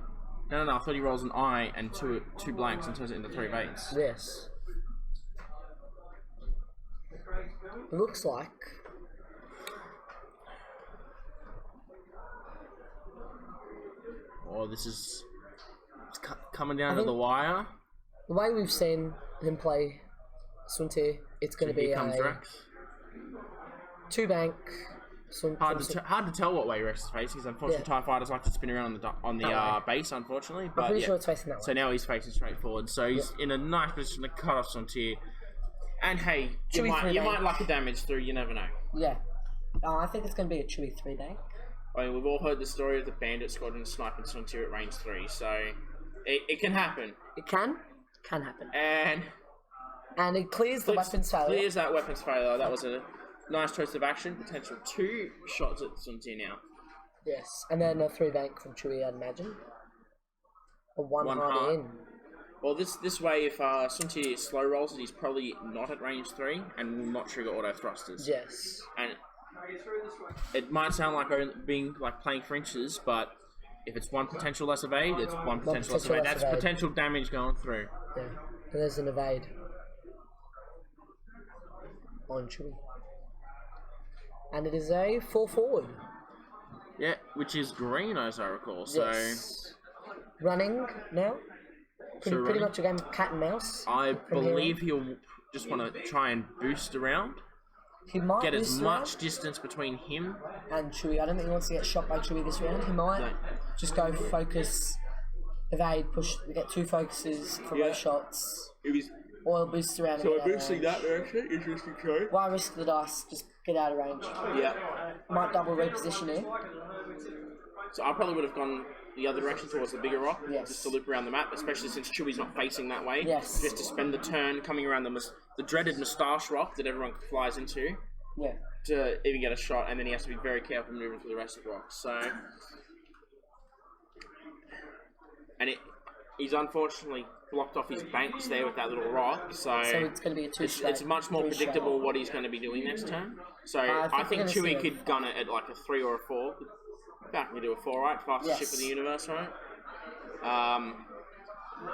No, I thought he rolls an eye and two blanks and turns it into 3 baits. Yes. It looks like... Oh, this is... It's coming down to the wire. The way we've seen him play Sunti, it's going to be a Rex. 2 bank. Hard to tell what way Rex is facing, because unfortunately TIE fighters like to spin around on the base, unfortunately. But I'm pretty sure it's facing that way. So now he's facing straight forward. So he's in a nice position to cut off Sunti. And hey, you might luck a damage through, you never know. Yeah. I think it's going to be a Chewie 3 bank. I mean, we've all heard the story of the Bandit Squadron sniping Sunti at range 3, so it can happen. It can happen. And it clears the weapons failure. Clears that weapons failure. That was a nice choice of action. Potential 2 shots at Sunti now. Yes, and then a 3 bank from Chewie, I'd imagine. A 1 hard in. Well, this way, if Sunti slow rolls it, he's probably not at range 3 and will not trigger auto thrusters. Yes. And it might sound like playing for inches, but if it's 1 potential less evade, it's 1 potential less evade. That's potential damage going through. Yeah, and there's an evade on Chewie. And it is a 4 forward. Yeah, which is green, as I recall. So yes. Running now. Pretty much a game of cat and mouse. I believe he'll just want to try and boost around. He might get as this much round, distance between him. and Chewie. I don't think he wants to get shot by Chewie this round. He might No. just go focus, evade, push, get 2 focuses for both shots. It was Oil boost around. so and get out of boosting range. that direction. Interesting choice. Why risk the dice? Just get out of range. Yeah. Might double reposition here. So I probably would have gone the other direction towards the bigger rock, Yes. just to loop around the map, especially since Chewie's not facing that way. Yes. Just to spend the turn coming around the dreaded moustache rock that everyone flies into Yeah. to even get a shot, and then he has to be very careful moving through the rest of the rocks. So, and he's unfortunately blocked off his banks there with that little rock. So it's going to be a 2 straight. it's much more 3 predictable straight. what he's going to be doing next turn. So I I think think we're gonna Chewie see a- could gun it at like a 3 or a 4. Back we do a 4, right? Fastest ship Yes. in the universe, right?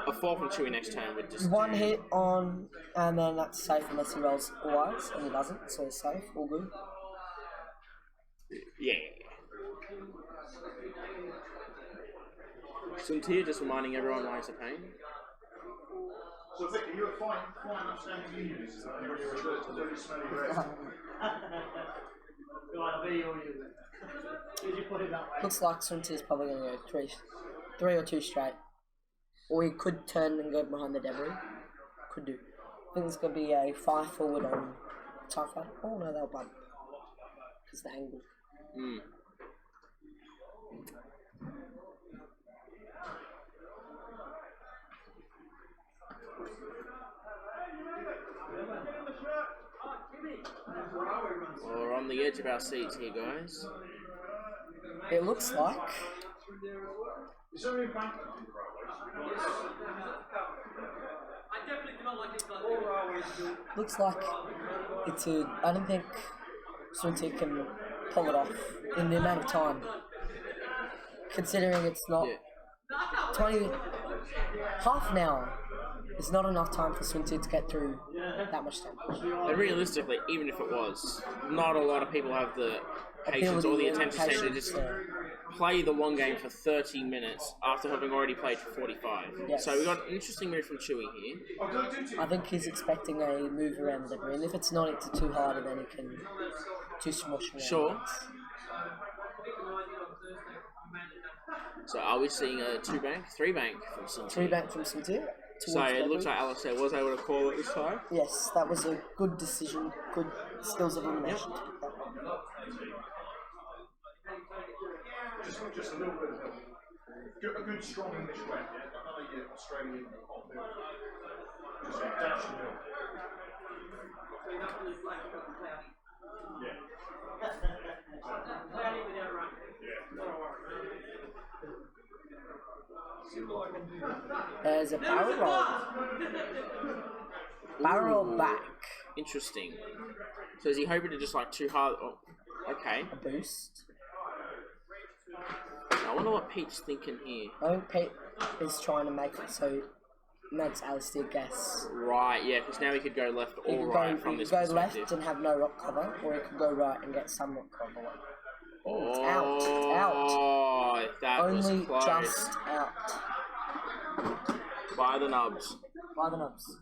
A 4 from Chewie next turn would just 1 do- hit on, and then that's safe unless he rolls wise, and he doesn't, so it's safe, all good. Yeah. Suntir just reminding everyone why he's a pain. So, Vicky, you're a fine upstanding unionist when you're a dirty, smelly breath. Looks like Suntir's probably going to go 3 or 2 straight. Or he could turn and go behind the debris. Could do. I think it's going to be a 5 forward on TIE Fighter. Oh no, they'll bump. Because the angle. Mm. Well, we're on the edge of our seats here, guys. It looks like Is there any bank on the railways? looks like it's a. I don't think Suntir can pull it off in the amount of time. Considering it's not Yeah. 20, half an hour is not enough time for Suntir to get through that much damage. And realistically, even if it was, not a lot of people have the patience or the attention span to just play the long game for 30 minutes after having already played for 45. Yes. So we got an interesting move from Chewie here. I think he's expecting a move around the debris, and if it's not into too hard, then he can do smush around. Sure. So are we seeing a 2-bank, 3-bank from Suntir? 3 back from Suntir. So it looks like Alistair was able to call it this time. Yes, that was a good decision, good skills of elimination. Just a little bit of a good strong English wet, yeah? Not like your Australian hot milk. Just a dash of milk. There's a barrel roll. Barrel Ooh. back. Interesting. So is he hoping to just like too hard? Oh, okay. A boost. I wonder what Pete's thinking here. I think Pete is trying to make it so makes Alistair guess. Right, yeah, because now he could go left He or could right go, from he this could go perspective. left and have no rock cover, or he could go right and get some rock cover. Oh, It's out. It's out. That Only was close. just out. By the nubs. By the nubs.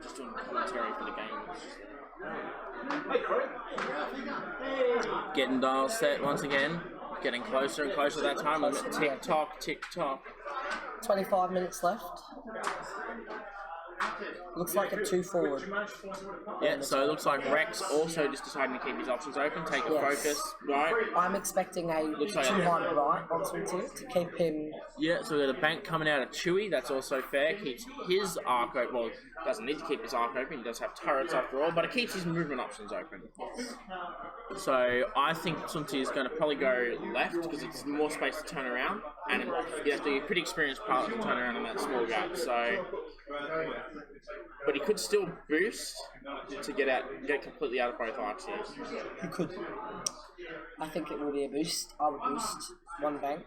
Just doing commentary for the game. Getting dial set once again. Getting closer and closer that time. Tick tock, tick tock. 25 minutes left. Looks like a 2 forward. Yeah, so it looks like Rex also just deciding to keep his options open, take a Yes. focus, right? I'm expecting a Looks like 2-1 right on Suntir to keep him. Yeah, so we got a bank coming out of Chewie, that's also fair, keeps his arc open, well, doesn't need to keep his arc open, he does have turrets after all, but it keeps his movement options open. So I think Suntir is going to probably go left, because it's more space to turn around, and you have to be a pretty experienced pilot to turn around in that small gap, so... But he could still boost to get completely out of both arcs here. He could. I think it will be a boost. I would boost 1 bank.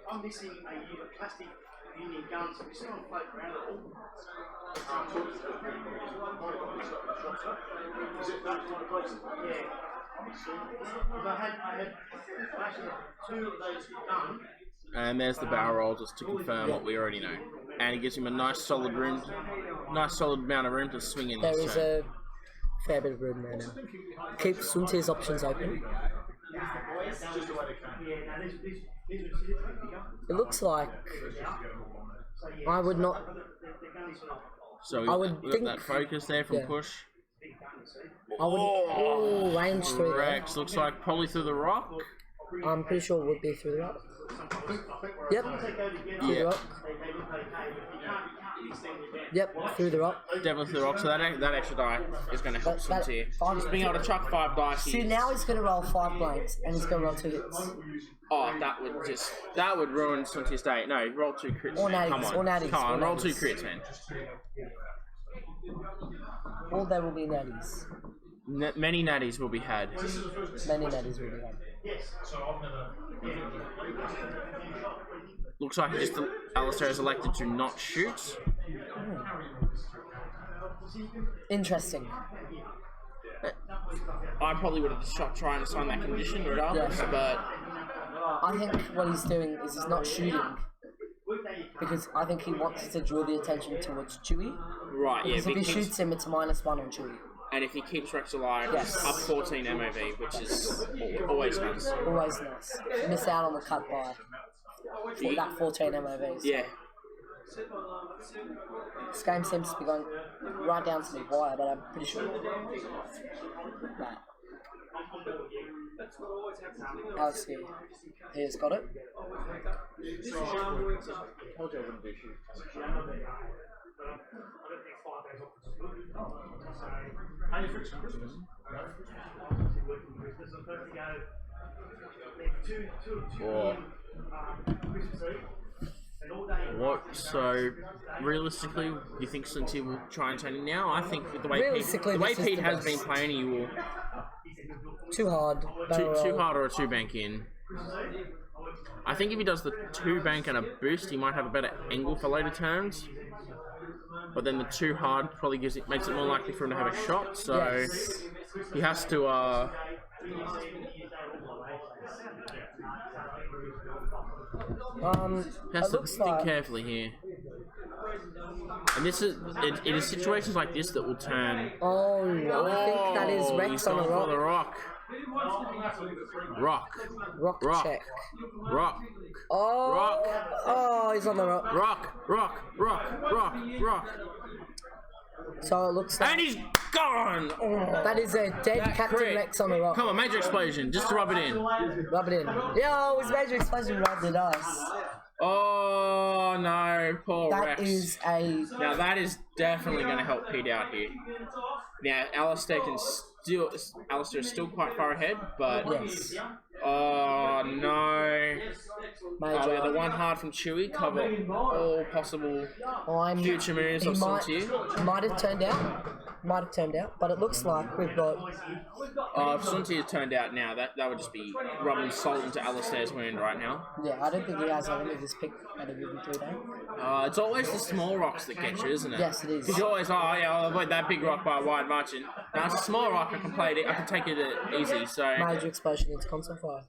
Indian guns. We see them floating around at all. Is it that kind of place? Yeah. Because I actually had 2 of those done. And there's the barrel roll just to confirm what we already know. And it gives him a nice solid amount of room to swing in There this is turn. a fair bit of room there now. Keep Sunti's options open. It looks like I would not. So I would we got think- that focus there from yeah. push. I would. Oh, range through there. Rex looks like probably through the rock. I'm pretty sure it would be through the rock. Yep. Through the rock. Yep. Through the rock. Definitely through the rock. So that extra die is going to help That- Sunti. that- Just being able to chuck 5 dice. See, now he's going to roll 5 blanks and he's going to roll 2 hits. Oh, that would ruin Sunti's day. No, roll 2 crits. Or man. natties, Come or on, natties, come on, or roll 2 natties. crits, man. Or there will be natties. Many natties will be had. Many natties will be had. Looks like just Alistair has elected to not shoot. Interesting. I probably would have just shot trying to sign that condition regardless, Yeah. but I think what he's doing is he's not shooting because I think he wants to draw the attention towards Chewie. right, yeah. Because if he keeps- shoots him, it's -1 on Chewie. and if he keeps Rex alive, Yes. up 14 MOV, which is always nice. Always nice. Miss out on the cut by that 14 MOVs. Yeah. This game seems to be going right down to the wire, but I'm pretty sure that Alistair here's got it. Or what? So realistically, do you think Sunti will try and turn it now? I think with the way Realistically, this is Pete the has best. been playing, he will Too hard. too hard or a 2 bank in. I think if he does the 2 bank and a boost, he might have a better angle for later turns. But then the 2 hard probably makes it more likely for him to have a shot. So Yes. he has to It to looks think like carefully here. And this is it is situations like this that will turn. oh no, I think that is Oh, Rex he's on gone the for the rock. rock. Rock Rock. check. Rock. Oh, Rock. oh, he's on the rock. Rock. So it looks like And he's gone! that is a dead That Captain crit. Rex on the rock. Come on, major explosion, just to rub it in. Rub it in. Yo, his major explosion rubbed the dice. Oh no, poor That Rex. is a Now that is definitely going to help Pete out here. Now Alistair is still quite far ahead, but yes. oh no. Major. Oh, yeah, the 1 hard from Chewie cover all possible future moves he of might, Sunti. might have turned out, but it looks like we've got If Sunti had turned out now, that would just be rubbing salt into Alistair's wound right now. yeah. I don't think he has anything with this pick at a given 3 day. It's always the small rocks that get you, isn't it? Yes, it is. Because you always, I'll avoid that big rock by a wide margin. Now it's a small rock, I can take it easy. So Major explosion into console fire.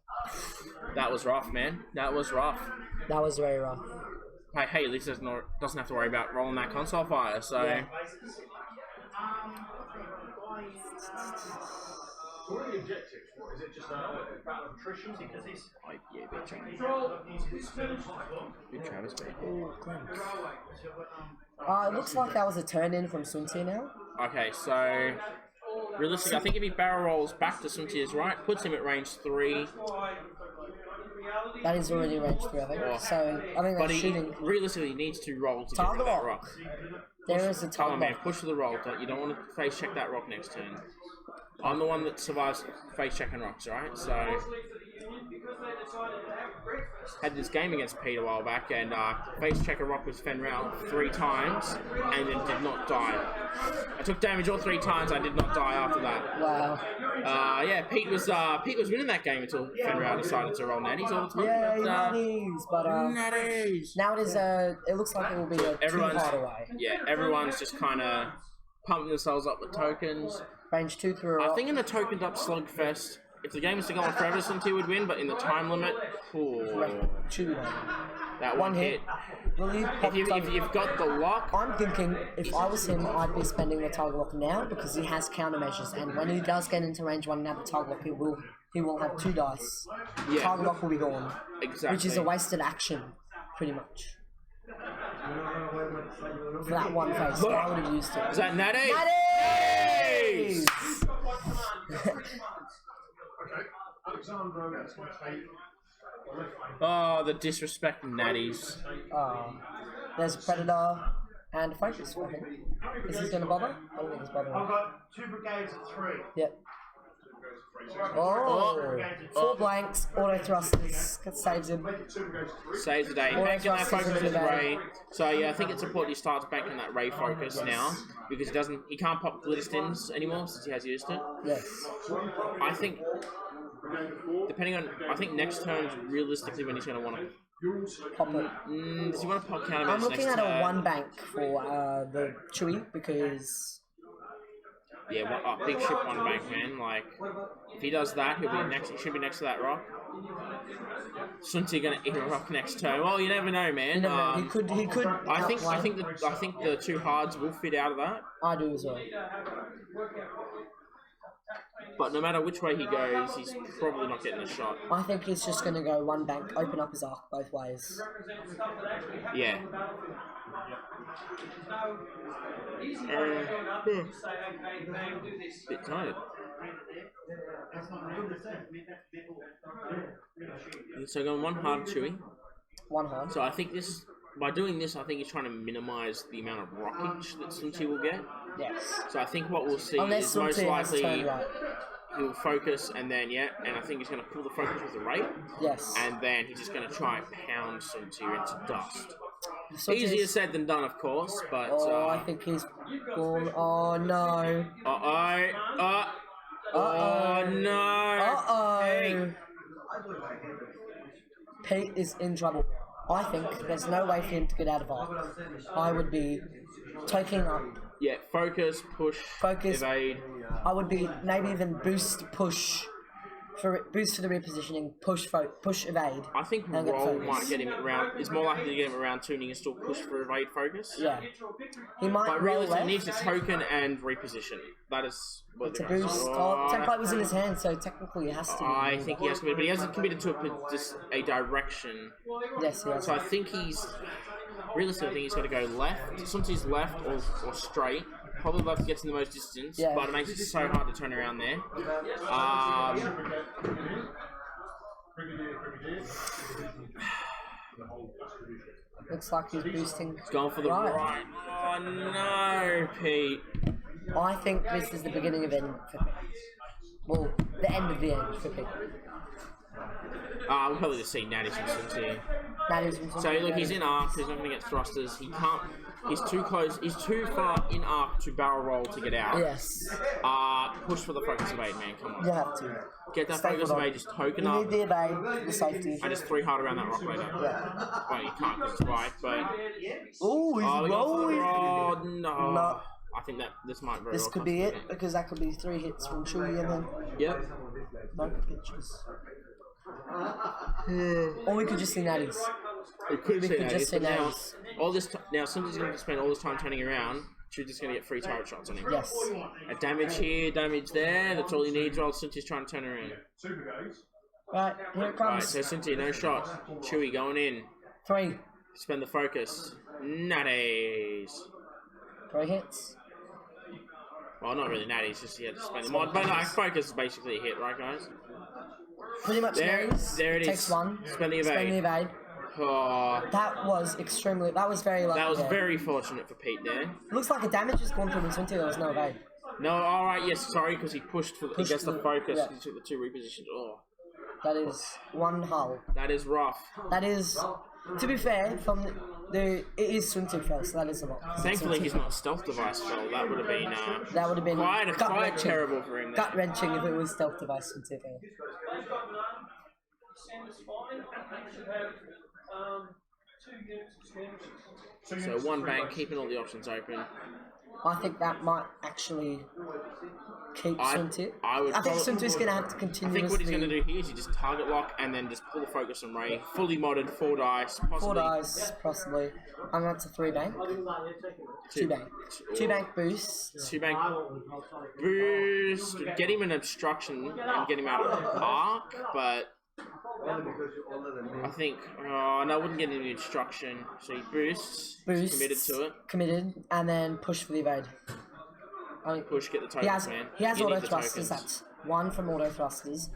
that was rough, man. That was rough. That was very rough. Hey, at least doesn't have to worry about rolling that console fire. So Yeah. So what are the objectives? What, is it just a battle of attrition? yeah, big Travis. Ooh, clunk. It looks like that was a turn in from Sunti now. Okay, so realistically, I think if he barrel rolls back to Sunti's right, puts him at range 3. That is already range 3, I think. Oh. So I think But that's he shooting. realistically needs to roll to get Target rid of that rock. rock. There is a Come on, target man, rock. push for the roll. You don't want to face check that rock next turn. I'm the one that survives face check and rocks, right? So had this game against Pete a while back, and face check and rock was Fenral 3 times, and then did not die. I took damage all 3 times. I did not die after that. Wow. Yeah, Pete was winning that game until Fenral decided to roll natties all the time. Yeah, natties, but natties. now it is it looks like it will be a Everyone's 2 away. Yeah, everyone's just kind of pumping themselves up with tokens. Range 2 through. I think in the tokened up slugfest, if the game was to go on forever, Sunti would win, but in the time limit, that one hit. Will you If you've got the lock, I'm thinking if I was him, I'd be spending the Tiger Lock now because he has countermeasures, and when he does get into range 1 and have the Tiger Lock, he will have 2 dice. Yeah. Tiger Lock will be gone. Exactly. Which is a wasted action, pretty much. For that one phase, I would have used it. Is that natty? Natties! Oh, the disrespect natties. There's a Predator and a Focus for him. Is he going to bother? I don't think he's bothering. I've got 2 brigades of 3. Yep. Oh, 4 blanks, auto thrusters, saves him. Saves the day. Banking that focus with Ray. So yeah, I think it's important he starts banking that Ray focus now because he can't pop Glitterstins anymore since he has used it. Yes. I think I think next turn is realistically when he's going to want to Pop it. does he want to pop countermeasures? I'm looking at a 1 bank for the Chewy because. Yeah, big ship 1 bank, man. Like, if he does that, he should be next to that rock. Sunti gonna eat a rock next turn. Well, you never know, man. You never know. He could. I think the 2 hards will fit out of that. I do as well. But no matter which way he goes, he's probably not getting a shot. I think he's just going to go 1 bank, open up his arc both ways. Yeah. Bit tired. So going 1 hard Chewy. 1 hard. So I think by doing this, I think he's trying to minimise the amount of rockage that Sunti will get. Yes. So I think what we'll see Unless is most likely right. he'll focus and then and I think he's going to pull the focus with the rate. Yes. And then he's just going to try and pound Sunti into dust. Easier said than done, of course, but... I think he's gone... Oh, no. Oh, no. Hey. Pete is in trouble. I think there's no way for him to get out of arc. I would be taking up. Yeah, focus, push, evade. I would be maybe even boost, push. Boost for the repositioning, push, evade. I think roll might get him at round. It's more likely to get him at round 2 and he can still push for evade focus. Yeah. He might but roll really, left. he needs a token and reposition. That is what it's a boost. Template was in his hand, so technically he has to. I think he has to, but he hasn't committed to a direction. Yes, he has. So I think he's realistically, I think he's got to go left. Sometimes he's left or straight. Probably left gets in the most distance, but it makes it so hard to turn around there. Looks like he's boosting. He's going for the right. Oh no, Pete. I think this is the beginning of end for Pete. Well, the end of the end for Pete. We'll probably just see Natty from Sunti. So look, he's in arc. He's not going to get thrusters. He can't. He's too close. He's too far in arc to barrel roll to get out. Yes. Push for the focus evade, man. Come on. You have to. Get that focus evade. Just token up. You need the evade, the safety. And just 3 hard around that rock later. Yeah. Well, you can't because it's right, but. Ooh, he's rolling. Oh no. I think that this might very This well could be it because that could be 3 hits from Chewy and then. Yep. No pictures. Or we could just see natties. We could just see natties. Now, somebody's going to spend all this time turning around. She's just going to get 3 turret shots on him. Yes. A damage here, damage there. That's all he needs while Sunti's trying to turn around. Right, here it comes. Right, so Sunti, no shot. Chewy going in. 3. Spend the focus. Natties. 3 hits. Well, not really natties, just he had to spend the mod. But no, focus is basically a hit, right, guys? Pretty much there it takes is. 1. Spend the evade. Spend the evade. Oh. That was very lucky. That was very fortunate for Pete there. Looks like the damage has gone through Mckenzie, there was no evade. No, alright, yes, sorry, because he pushed for he gets the focus, yeah. he took the 2 repositions. Oh. That is one hull. That is rough. That is, to be fair, from it is swing 2 fell, so that is a lot. Thankfully, he's not stealth device fell. That would have been quite terrible for him. Gut wrenching if it was stealth device swing 2 fell. So 1 bank, keeping all the options open. I think that might actually keep Sunti. I think Sunti's going to have to continuously... I think what he's going to do here is you just target lock and then just pull the focus on Ray. Fully modded, 4 dice, possibly. 4 dice, possibly. And that's a 3 bank. 2 bank. 2 bank boost. 2 bank boost. Get him an obstruction and get him out of the arc, but... I think, no, I wouldn't get any obstruction. So he boosts, committed to it. Committed, and then push for the evade. Push, get the tokens, man. He has auto thrusters, that's 1 from auto thrusters,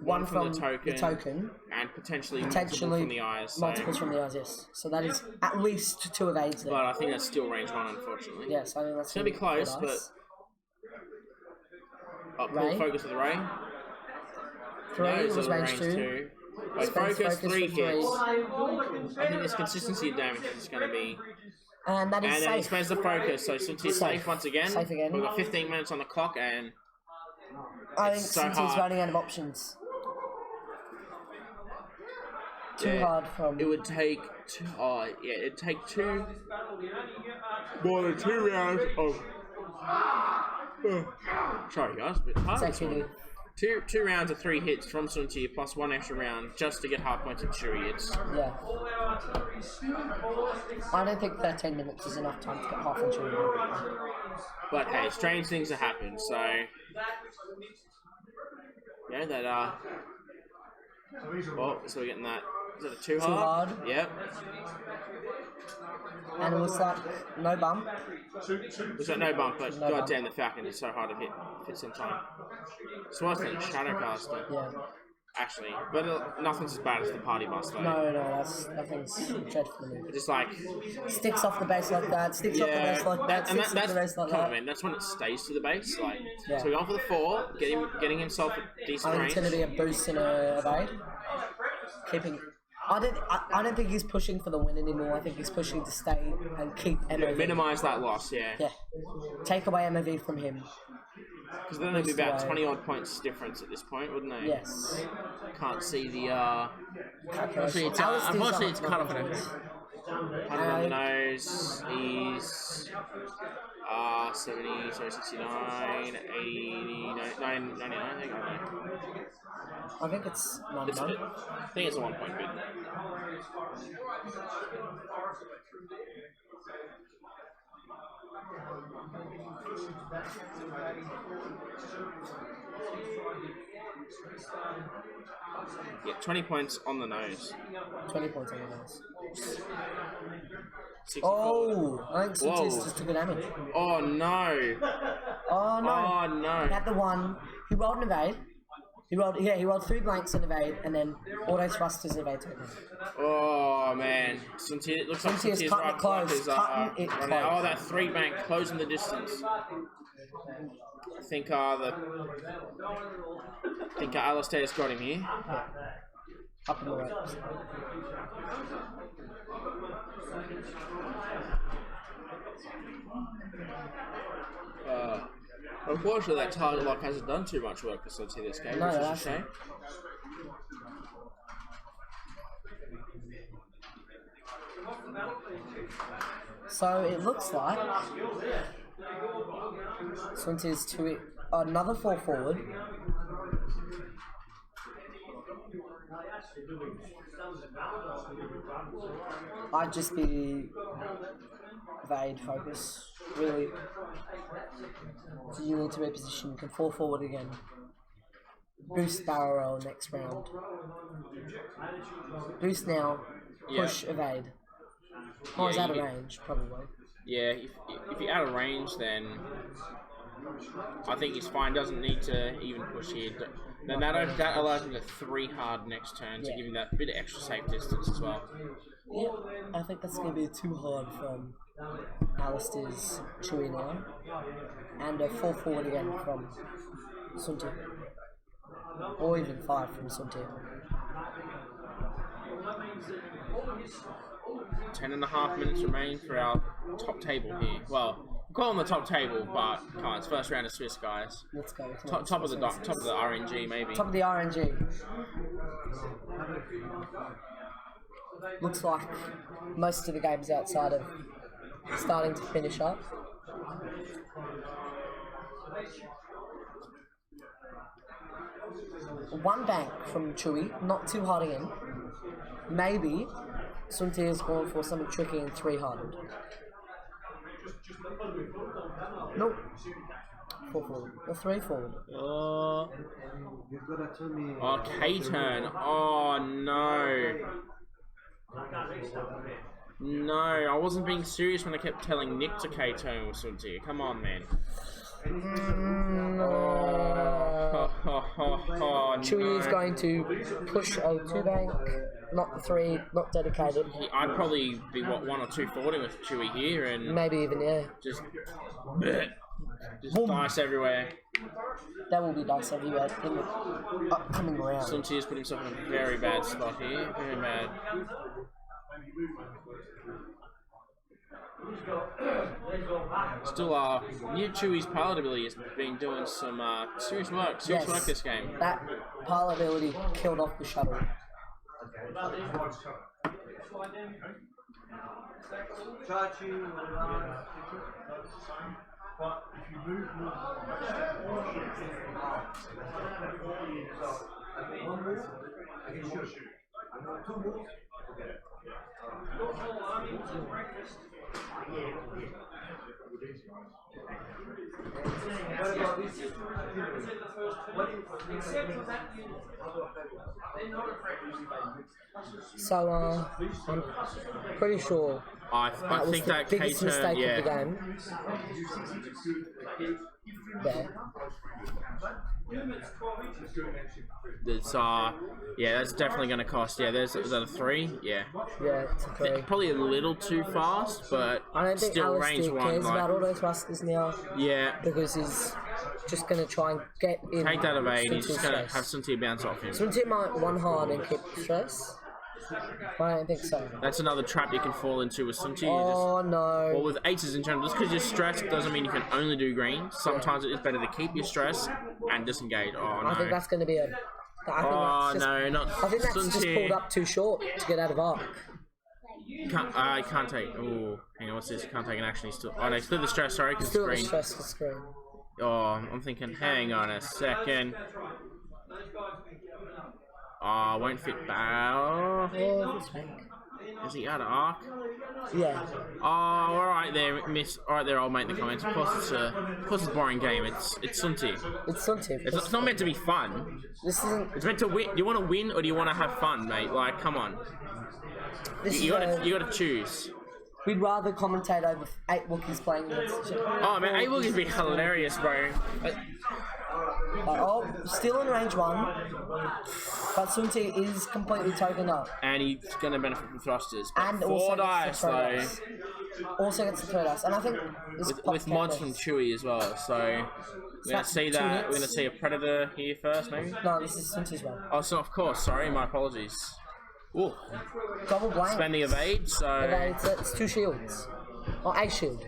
1 from the token, and potentially multiple from the eyes. Multiples from the eyes, yes. So that is at least 2 evades there. But I think that's still range 1, unfortunately. Yes, I think that's it's going to be close, but... pull focus with the Ray. 3 was range 2. By focus 3 hits. I think this consistency of damage is going to be... And that is safe. Then he spends the focus, so since he's safe once again, safe again. We've got 15 minutes on the clock, and... I think since he's running out of options. Too hard from... It would take... it'd take 2... More than 2 rounds of... sorry guys, a bit hard this one. Two rounds of 3 hits from Sunti plus 1 extra round just to get hard points at Shuri. Yeah. I don't think 13 minutes is enough time to get half on Shuri. But hey, strange things have happened, so... Yeah, that, oh, so we're getting that... Is that a 2 hard? Yep. And it looks like no bump. Looks like no bump, but goddamn, the Falcon is so hard to hit sometime. It's worse than a Shadowcaster. Yeah. Actually, but nothing's as bad as the Party Bus, though. No, nothing's dreadful. Just like... Sticks off the base like that, sticks off the base like that, sticks off the base like that. Come on, man, that's when it stays to the base. Like, so we're going for the 4, getting himself a decent range. I think it's going to be a boost and a evade. Keeping... I don't think he's pushing for the win anymore. I think he's pushing to stay and keep MOV. Minimise that loss, yeah. Yeah. Take away MOV from him. Because then there'd be about 20 odd points difference at this point, wouldn't they? Yes. Can't see the unfortunately it's cut off an on the nose. He's 70, so 69, 80, 99, I think. I think it's 99. I think it's a 1 point bid. Yeah, 20 points on the nose. 20 points on the nose. 60 oh, I think Suntis just took a damage. Oh no! Oh no! Oh no! He had the 1. He rolled an evade. He rolled 3 blanks and evade, and then auto thrusters and evade token. Oh man, it looks like Sunti is cutting it close. Cutting it close. Oh, that 3 bank closing the distance. I think Alistair's got him here. Yeah. Up in the ropes. Unfortunately, that target lock hasn't done too much work for Sunti this game, which is a shame. So it looks like Sunti is to another 4 forward. I'd just be evade focus, really. So you need to reposition, you can 4 forward again. Boost barrel roll next round. Boost now, push evade. Oh, he's out of range, probably. Yeah, if you're out of range, then I think he's fine. Doesn't need to even push here. Then that allows him to 3 hard next turn to give him that bit of extra safe distance as well. Yeah, I think that's going to be too hard from Alistair's Chewy now. And a 4 forward again from Sunti. Or even 5 from Sunti. 10.5 minutes remain for our top table here. Well, we'll call them the top table, but come on, it's first round of Swiss, guys. Let's go. Top of the RNG, maybe. Top of the RNG. Looks like most of the games outside of starting to finish up. One bank from Chewy, not too hard again. Maybe Sunti has gone for something tricky and 3 hard. Nope. 4 forward. Or 3 forward. Oh, K-turn. Oh, no. No, I wasn't being serious when I kept telling Nick to K-turn with Sunti. Come on, man. Chewy is going to push a 2 bank, not the 3, not dedicated. I'd probably be 1 or 2 forwarding with Chewy here and Maybe even, yeah. just dice everywhere. There will be dice everywhere in the upcoming round. Sunti has put himself in a very bad spot here. Very bad. Still, new Chewy's palatability has been doing some serious work this game. That palatability killed off the shuttle. But if you move more, one more, I can shoot. 2 more. So, I'm pretty sure I think that the biggest K-turn, mistake yeah. of the game. There. It's yeah, that's definitely going to cost. Yeah, is that a 3? Yeah. Yeah, it's a 3. Probably a little too fast, but I don't think still range Alistair 1. cares Like, about auto thrusters now yeah. because he's just going to try and get in. Take that evade. He's Sunti's just going to stress. have Sunti bounce off him. Sunti might 1 hard and keep stress. I don't think so. That's another trap you can fall into with Sunti. Oh no. Well, with 8s in general, just because you're stressed doesn't mean you can only do green. Sometimes it is better to keep your stress and disengage. Oh no. I think that's going to be a. I think that's just pulled up too short to get out of arc. I can't take. Oh, hang on. What's this? Can't take an action. He's still. Oh no, still the stress. Sorry, because Still the screen. stress for screen. Oh, I'm thinking. Hang on a second. Oh, won't fit bow. Is he out of arc? Yeah. Oh, alright there, miss. Alright there, I'll make the comments. Of course it's a boring game. It's Sunti. It's Sunti. It's not meant to be fun. This isn't. It's meant to win. Do you want to win or do you want to have fun, mate? Like, come on. You gotta choose. We'd rather commentate over 8 Wookiees playing against each other. Oh man, 8 Wookiees be hilarious, bro. Oh, still in range 1, but Sunti is completely token up. And he's gonna benefit from thrusters. But And 4 also dice though. Also gets the 3 dice, and I think this With mods from Chewy as well, so we're gonna see that. We're gonna see a predator here first, maybe. No, this is Sunti's one. Oh, so of course. Sorry, my apologies. Ooh. Double blank. Spend the evade, so. It's 2 shields, or a shield.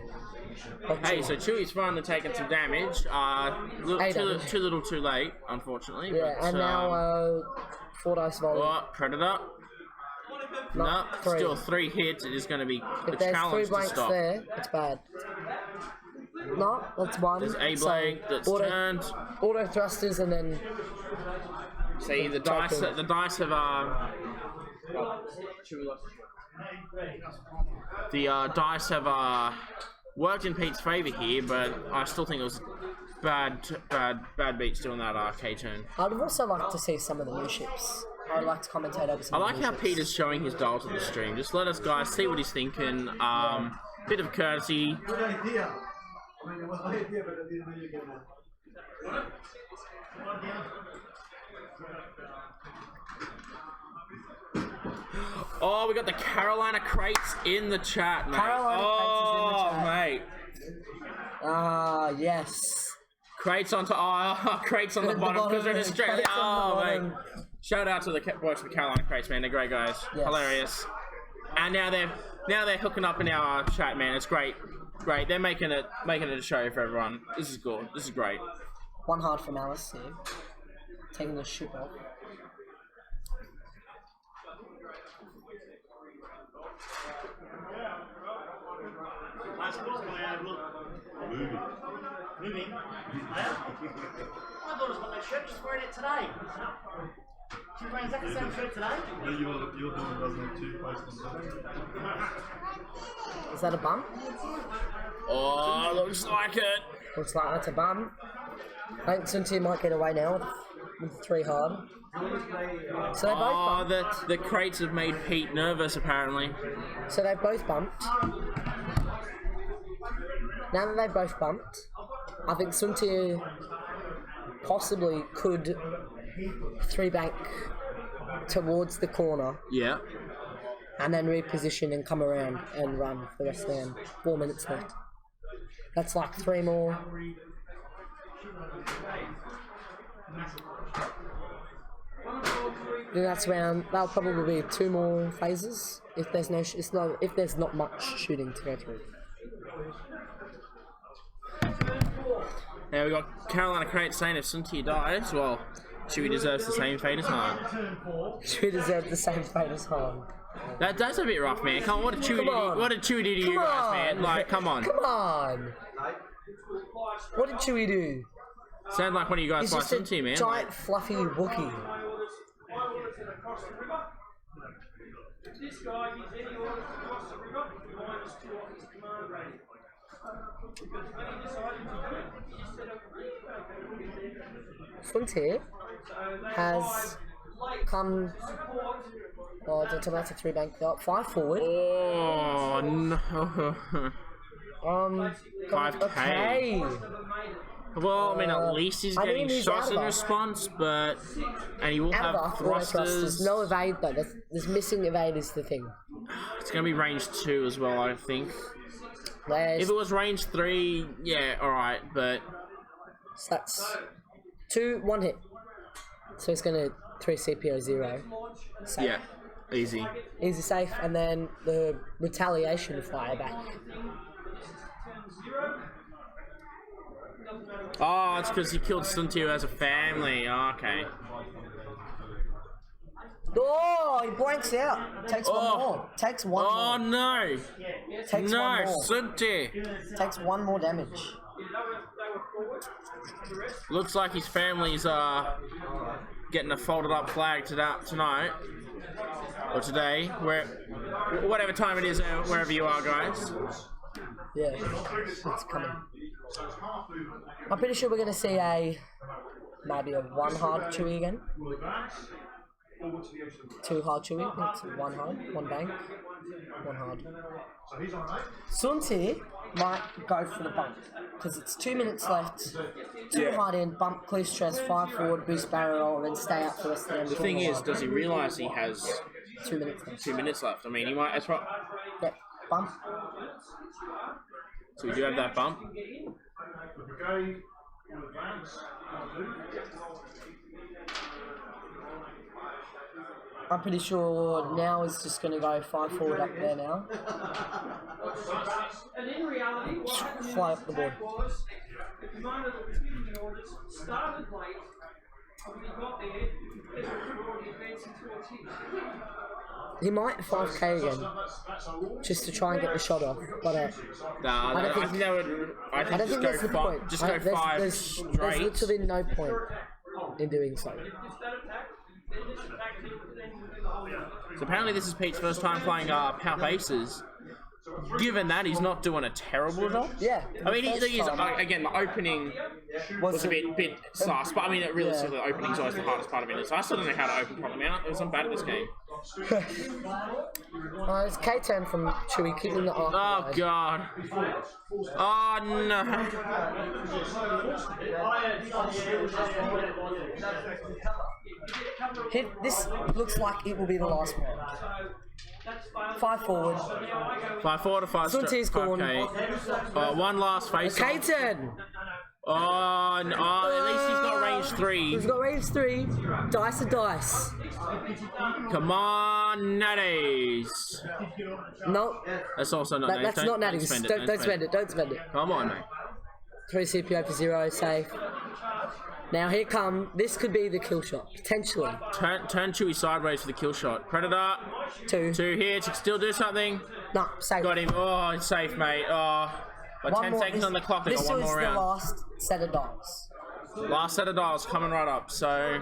Hey, so Chewy's finally taking some damage. Too little, too late, unfortunately. Yeah, but, and now 4 dice volley. Oh, predator. No, three. still 3 hits. It is going to be If a there's 3 challenge to blanks stop. there, it's bad. No, that's 1. There's a blade that's turned. Auto thrusters and then. See, the dice have the dice have worked in Pete's favour here, but I still think it was bad beats doing that K-turn. I'd also like to see some of the new ships. I'd like to commentate over some I of like the new how ships. Peter's showing his dial to the stream. Just let us guys see what he's thinking. Bit of courtesy. Good idea. I mean, it was my idea, but I didn't really get it. Oh, we got the Carolina crates in the chat, mate. Carolina crates is in the chat. Mate. Ah, yes. Crates on crates on the bottom because we're in Australia. Crates on the Mate. bottom. Shout out to the boys from Carolina crates, man. They're great guys. Yes. Hilarious. And now they're hooking up in our chat, man. It's great. Great. They're making it a show for everyone. This is good. This is great. One hard from Alice here. Taking the ship off. Moving. I thought it was my shirt, just wearing it today. She's wearing exactly the same shirt today. Your daughter doesn't have 2 posts on Is that a bump? Oh, looks like it. Looks like that's a bump. I think Sunti might get away now with 3 hard. So they both bumped. The crates have made Pete nervous, apparently. So they both bumped. Now that they've both bumped, I think Sunti possibly could 3-bank towards the corner. Yeah. And then reposition and come around and run for the rest of the game. 4 minutes left. That's like 3 more. Then that's around. That'll probably be 2 more phases if there's if there's not much shooting to go through. Now we got Carolina Crate saying if Sunti dies, well, Chewie deserves the same fate as Han. Chewie deserved the same fate as Han. That's a bit rough, man. Come on, what did Chewie do? What did Chewie do to you guys, man? Like, come on. Come on. What did Chewie do? Sound like one of you guys He's by just a Sunti, man. giant fluffy Wookiee. This guy gives any orders to cross the river, minus 2 off his command rating. Because when he decided to do it, he just said, Frontier has come. Oh, the automatic 3-bank up. 5 forward. Oh, no. 5K. Okay. Well, I mean, at least he's getting he's shots out in of response, and he will Out have of thrusters. There's no evade though. There's missing evade is the thing. It's going to be range 2 as well, I think. There's, If it was range 3, yeah, alright, but... so that's 1 hit. So it's gonna 3 CPO 0. Safe. Yeah, easy. Easy safe, and then the retaliation fire back. Oh, it's because he killed Suntiu as a family. Oh, okay. Oh, he blanks out. Takes one more. Takes one Oh, more. no. Takes No, one more. Suntiu. Takes 1 more damage. Looks like his family's getting a folded up flag tonight. Or today. Whatever time it is, wherever you are, guys. Yeah, it's coming. I'm pretty sure we're going to see maybe a 1 hard Chewie again. 2 hard Chewie. That's 1 hard, 1 bang, 1 hard. Sunti might go for the bump because it's 2 minutes left. 2 hard in, bump, clear stress, 5 forward, boost barrel, and then stay out for the rest of the game. The thing is, does he realise he has 2 minutes left? 2 minutes left? I mean, he might. That's right. Yeah, bump. So we do have that bump. I'm pretty sure now is just going to go 5 forward up there now. And in reality, what happened in Fly this up the board. attack was the commander that was giving the orders started late. When he got there, they were already advancing towards him. He might 5k again, just to try and get the shot off. But I think that would. I I don't think just that's the go point. five. Just go five There's straight. literally no point in doing so. So apparently this is Pete's first time playing Palp Aces. Given that, he's not doing a terrible job. Yeah. I mean, again, the opening was a bit sus, but I mean, realistically, the opening's always the hardest part of it. So I still don't know how to open properly. I'm bad at this game. It's K-turn from Chewie, keeping the arc. Oh, God. Oh, no. This looks like it will be the last one. 5 forward. 5 forward or 5 Sunti's gone. Okay. One last face. Caton! Oh, no, at least he's got range 3. He's got range 3. Dice are dice. Come on, natties. No, That's also not natties. that's not natties. Don't spend it. Don't spend it. Come on, mate. 3 CPO for 0, safe. Now here come. This could be the kill shot potentially. Turn Chewie sideways for the kill shot. Predator. 2. 2 here to still do something. No, safe. Got him. Oh, it's safe, mate. Oh, got 10 seconds on the clock. They got one more round. This is the last set of dials. Last set of dials coming right up. So,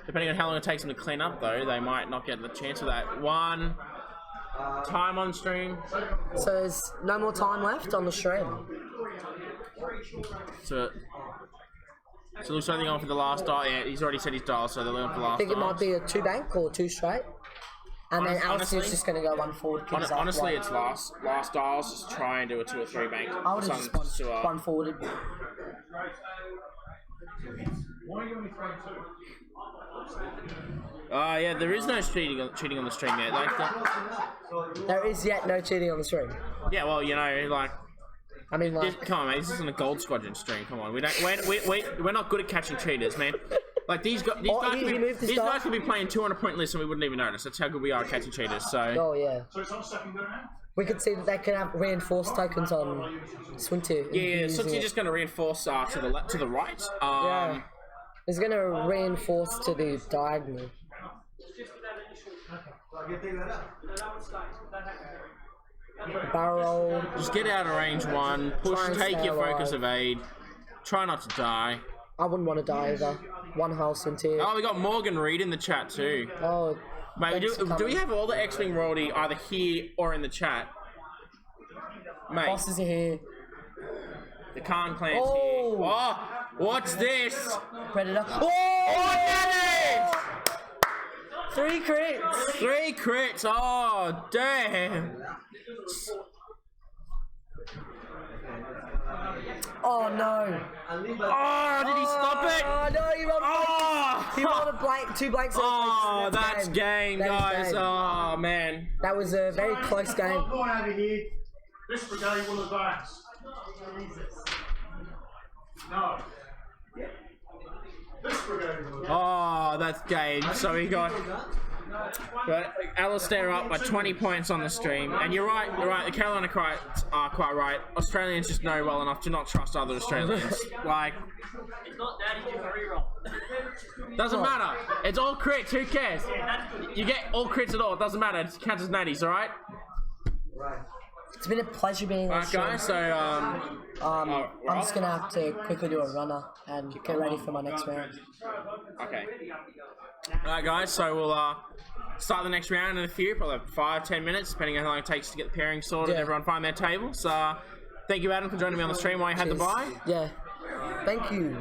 depending on how long it takes them to clean up, though, they might not get the chance of that. 1 time on stream. So there's no more time left on the stream. So it looks like they're going for the last dial. Yeah, he's already said his dial, so they're going for the last I think it might be a 2 bank or 2 straight. And then Alistair's just going to go 1 forward. Honestly, it's last dials. Just try and do a 2 or 3 bank. I would have just gone 1 forward. Why are you only throwing 2? Yeah, there is no cheating on the stream yet. There is yet no cheating on the stream. Yeah, well, you know, like. I mean, like. Come on, mate. This isn't a Gold Squadron stream. Come on, we're not good at catching cheaters, man. Like these guys could be playing 200-point lists and we wouldn't even notice. That's how good we are at catching cheaters. So. Oh yeah. So it's on second go now? We could see that they can have reinforced tokens on Swinty. Yeah, Swinty's just going to reinforce to the right. Yeah. He's going to reinforce to the diagonal. Barrel. Just get out of range 1. Push. Take your focus evade. Try not to die. I wouldn't want to die either. 1 hull Swinty. Oh, we got Morgan Reed in the chat too. Oh. Mate, do we have all the X-Wing royalty either here or in the chat? Mate. Bosses are here. The Khan clan's here. Oh, what's this? Predator. Oh, that is! 3 crits! 3 crits, oh, damn. Oh no! Oh, did he stop it? Oh no, he rolled he rolled a blank, 2 blanks. Oh, that's game, guys. Game. Oh, man. That was a very close game. Come on out of here. This brigade will advance. No. This brigade will advance. Oh, that's game. So we got Alistair up by 20 points on the stream. And you're right. The Carolina Knights are quite right. Australians just know well enough to not trust other Australians. Like, It's not natty to reroll. doesn't matter. It's all crits. Who cares? You get all crits at all. It doesn't matter. It counts as natties, all right? It's been a pleasure being on the show. Guys. So I'm just gonna have to quickly do a runner and get ready for my next round. Okay. Alright, guys. So we'll start the next round in a few, probably 5-10 minutes, depending on how long it takes to get the pairing sorted. Yeah. Everyone find their tables. Thank you, Adam, for joining me on the stream while you had the bye. Yeah. Thank you.